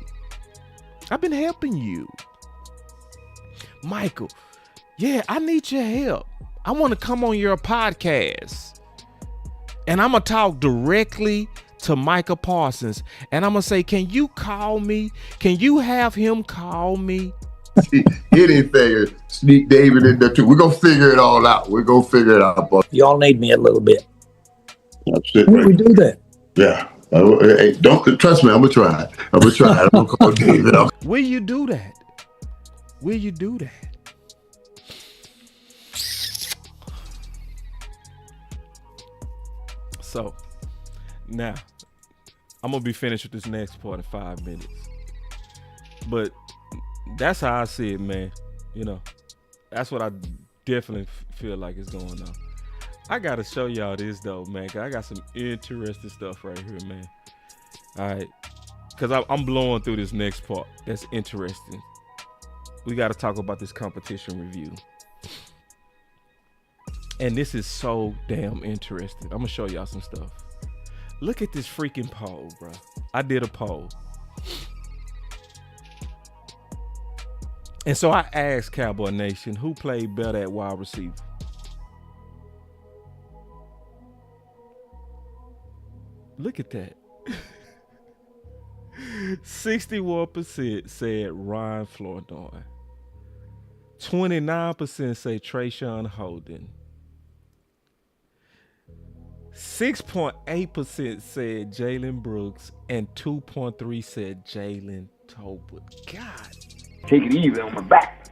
Michael, yeah, I need your help. I want to come on your podcast. And I'm going to talk directly to Micah Parsons. And I'm going to say, can you call me? Can you have him call me? He didn't figure sneak David in there too. We're going to figure it all out. We're going to figure it out, boss. Y'all need me a little bit. That's it. We do that. Yeah. Hey, don't trust me. I'm going to try. I'm going to call David. Will you do that? Will you do that? So now I'm gonna be finished with this next part in 5 minutes. But that's how I see it, man. You know, that's what I definitely feel like is going on. I gotta show y'all this though, man, 'cause I got some interesting stuff right here, man. All right, because I'm blowing through this next part. That's interesting. We got to talk about this competition review. And this is so damn interesting. I'm going to show y'all some stuff. Look at this freaking poll, bro. I did a poll. And so I asked Cowboy Nation, who played better at wide receiver? Look at that. 61% said Ryan Flournoy. 29% say Trayshawn Holden. 6.8% said Jalen Brooks, and 2.3% said Jalen Tolbert. God. Take it easy on my back.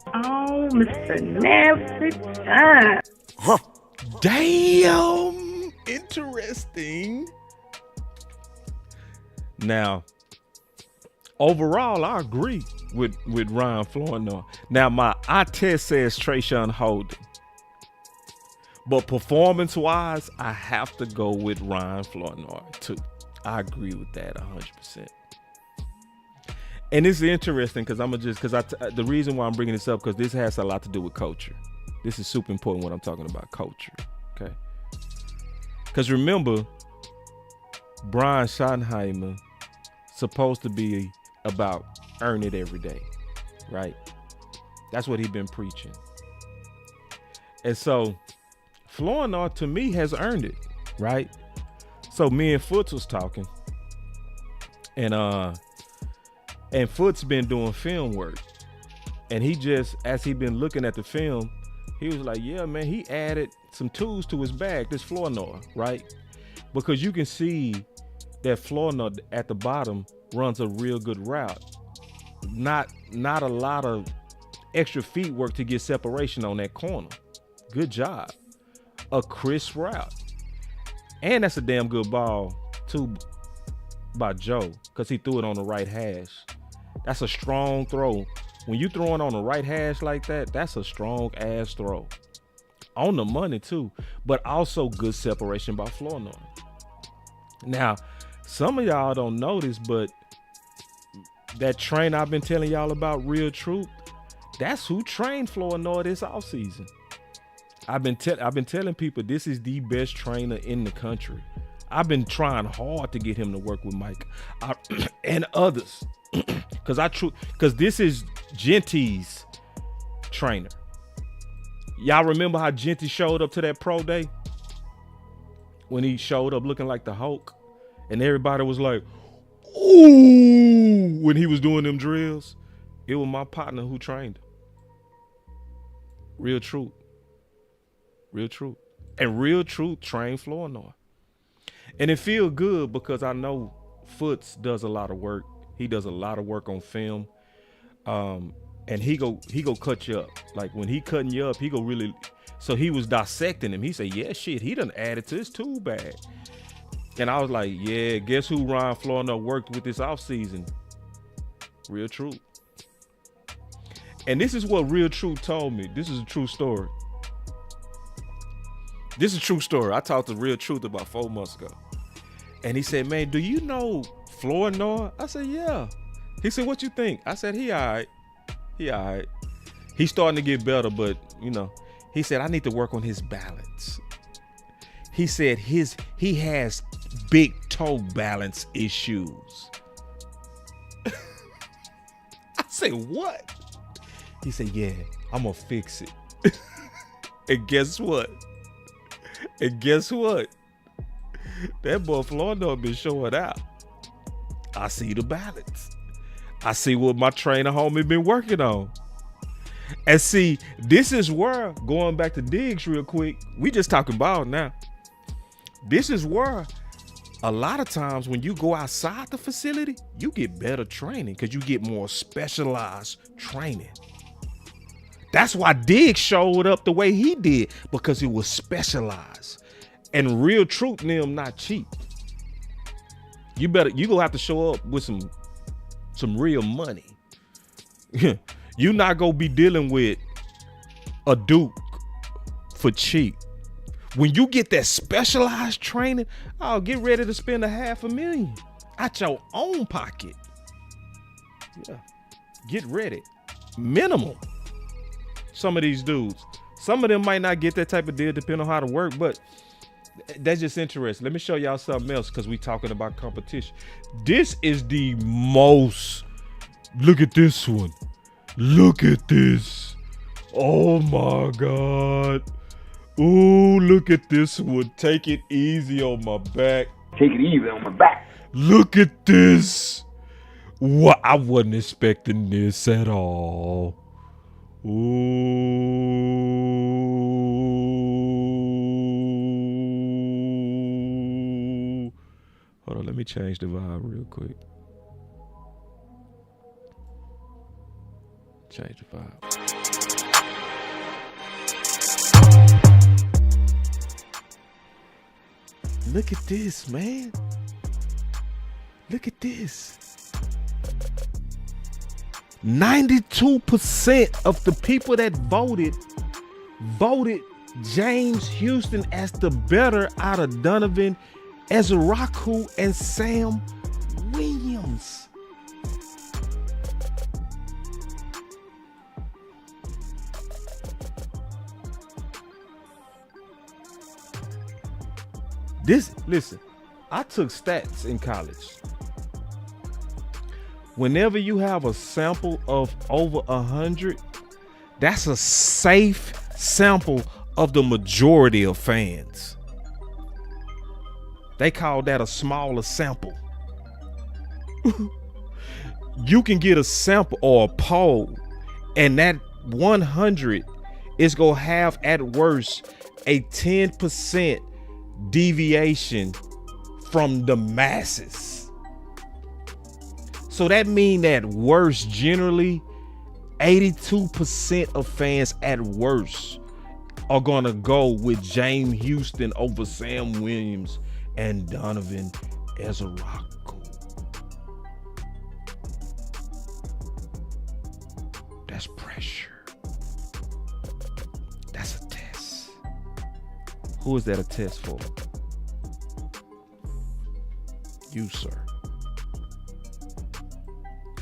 Oh, Mr. Nasty time. Huh. Damn. Interesting. Now, overall, I agree with Ryan Flournoy. Now, my eye test says Trayshawn Holden. But performance-wise, I have to go with Ryan Flournoy, too. I agree with that 100%. And it's interesting because the reason why I'm bringing this up, because this has a lot to do with culture. This is super important when I'm talking about culture, okay? Because remember, Brian Schottenheimer supposed to be about earn it every day, right? That's what he's been preaching. And so Flournoy, to me, has earned it, right? So me and Foots was talking, and Foots been doing film work, and he just, as he been looking at the film, he was like, yeah, man, he added some tools to his bag, this Flournoy, right? Because you can see that Flournoy at the bottom runs a real good route. Not a lot of extra feet work to get separation on that corner. Good job. A crisp route. And that's a damn good ball too by Joe, because he threw it on the right hash. That's a strong throw. When you throwing on the right hash like that, that's a strong ass throw. On the money too, but also good separation by Flournoy. Now, some of y'all don't know this, but that train I've been telling y'all about, Real Truth, that's who trained Flournoy this offseason. I've been telling people this is the best trainer in the country. I've been trying hard to get him to work with Mike and others, because this is Genty's trainer. Y'all remember how Genty showed up to that pro day? When he showed up looking like the Hulk, and everybody was like, ooh, when he was doing them drills. It was my partner who trained him. Real Truth. Real Truth. And Real Truth trained Flournoy. And it feel good because I know Foots does a lot of work. He does a lot of work on film. And he go cut you up. Like when he cutting you up, he go really. So he was dissecting him. He said, yeah, shit, he done added to his tool bag. And I was like, yeah, guess who Ryan Flournoy worked with this offseason? Real Truth. And this is what Real Truth told me. This is a true story. This is a true story. I talked to Real Truth about 4 months ago. And he said, man, do you know Flournoy? I said, yeah. He said, what you think? I said, he all right. He all right. He's starting to get better, but, you know, he said, I need to work on his balance. He said he has big toe balance issues. I said, what? He said, yeah, I'm going to fix it. And guess what? That boy Flournoy been showing out. I see the balance. I see what my trainer homie been working on. And see, this is where, going back to Diggs real quick, we just talking about now. This is where a lot of times when you go outside the facility, you get better training because you get more specialized training. That's why Diggs showed up the way he did, because it was specialized. And Real Truth and them not cheap. You gonna have to show up with some real money. You not gonna be dealing with a Duke for cheap. When you get that specialized training, I'll get ready to spend $500,000 out your own pocket. Yeah, get ready. Minimum. Some of these dudes, some of them might not get that type of deal depending on how to work, but that's just interesting. Let me show y'all something else because we talking about competition. This is the most, look at this one. Look at this. Oh my God. Ooh, look at this one. Take it easy on my back. Take it easy on my back. Look at this. What? I wasn't expecting this at all. Ooh. Hold on, let me change the vibe real quick. Change the vibe. Look at this, man. Look at this. 92% of the people that voted James Houston as the better out of Donovan, Ezraku, and Sam Williams. Listen, I took stats in college. Whenever you have a sample of over 100, that's a safe sample of the majority of fans. They call that a smaller sample. You can get a sample or a poll, and that 100 is going to have at worst a 10% deviation from the masses. So that means that worst, generally 82% of fans at worst are going to go with James Houston over Sam Williams and Donovan Ezraku. That's pressure. That's a test. Who is that a test for? You, sir.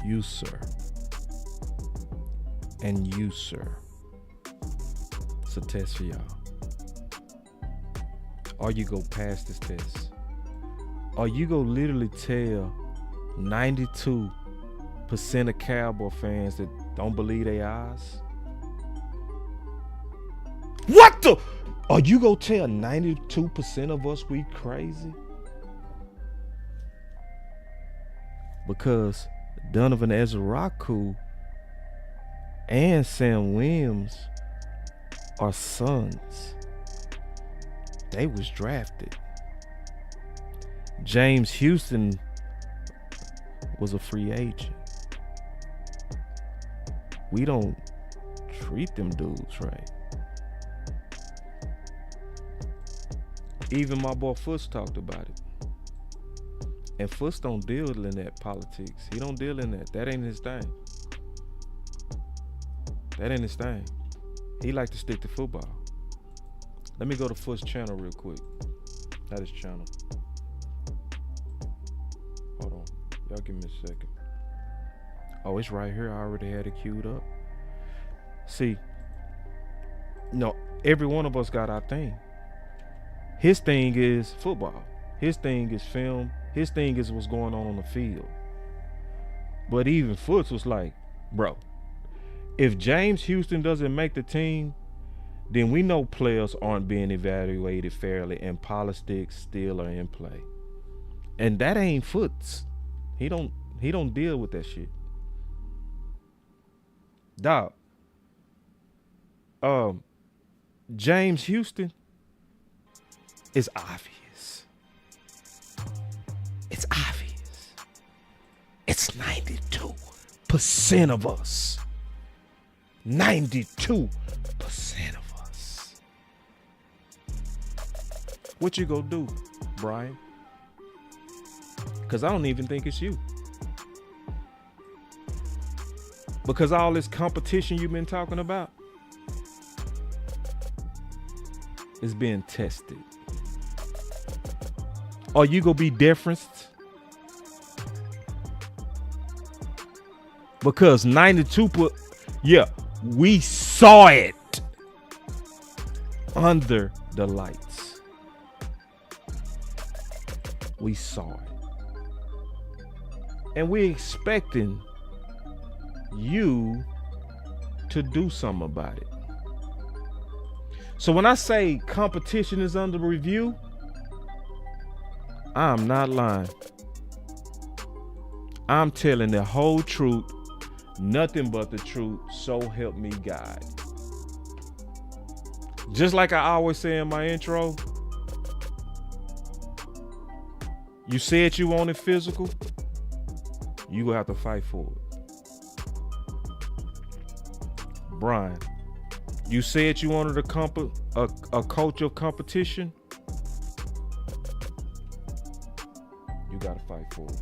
You, sir. And you, sir. It's a test for y'all. Or you go past this test. Or you go literally tell 92% of Cowboy fans that don't believe their eyes. What the? Are you gonna tell 92% of us we crazy? Because Donovan Ezraku and Sam Williams are sons. They was drafted. James Houston was a free agent. We don't treat them dudes right. Even my boy Fuss talked about it. And Fuss don't deal in that politics. He don't deal in that. That ain't his thing. That ain't his thing. He like to stick to football. Let me go to Fuss' channel real quick. That is channel. Hold on. Y'all give me a second. Oh, it's right here. I already had it queued up. See, no, every one of us got our thing. His thing is football. His thing is film. His thing is what's going on the field. But even Foots was like, bro, if James Houston doesn't make the team, then we know players aren't being evaluated fairly and politics still are in play. And that ain't Foots. He don't deal with that shit. Dog. James Houston is obvious. It's obvious. It's 92% of us. 92% of us. What you gonna do, Brian? Because I don't even think it's you. Because all this competition you've been talking about is being tested. Are you gonna be different? Because 92%, yeah, we saw it under the lights. We saw it. And we're expecting you to do something about it. So when I say competition is under review, I'm not lying. I'm telling the whole truth, nothing but the truth, so help me God. Just like I always say in my intro, you said you wanted physical, you will have to fight for it. Brian, you said you wanted a coach of competition, you got to fight for it.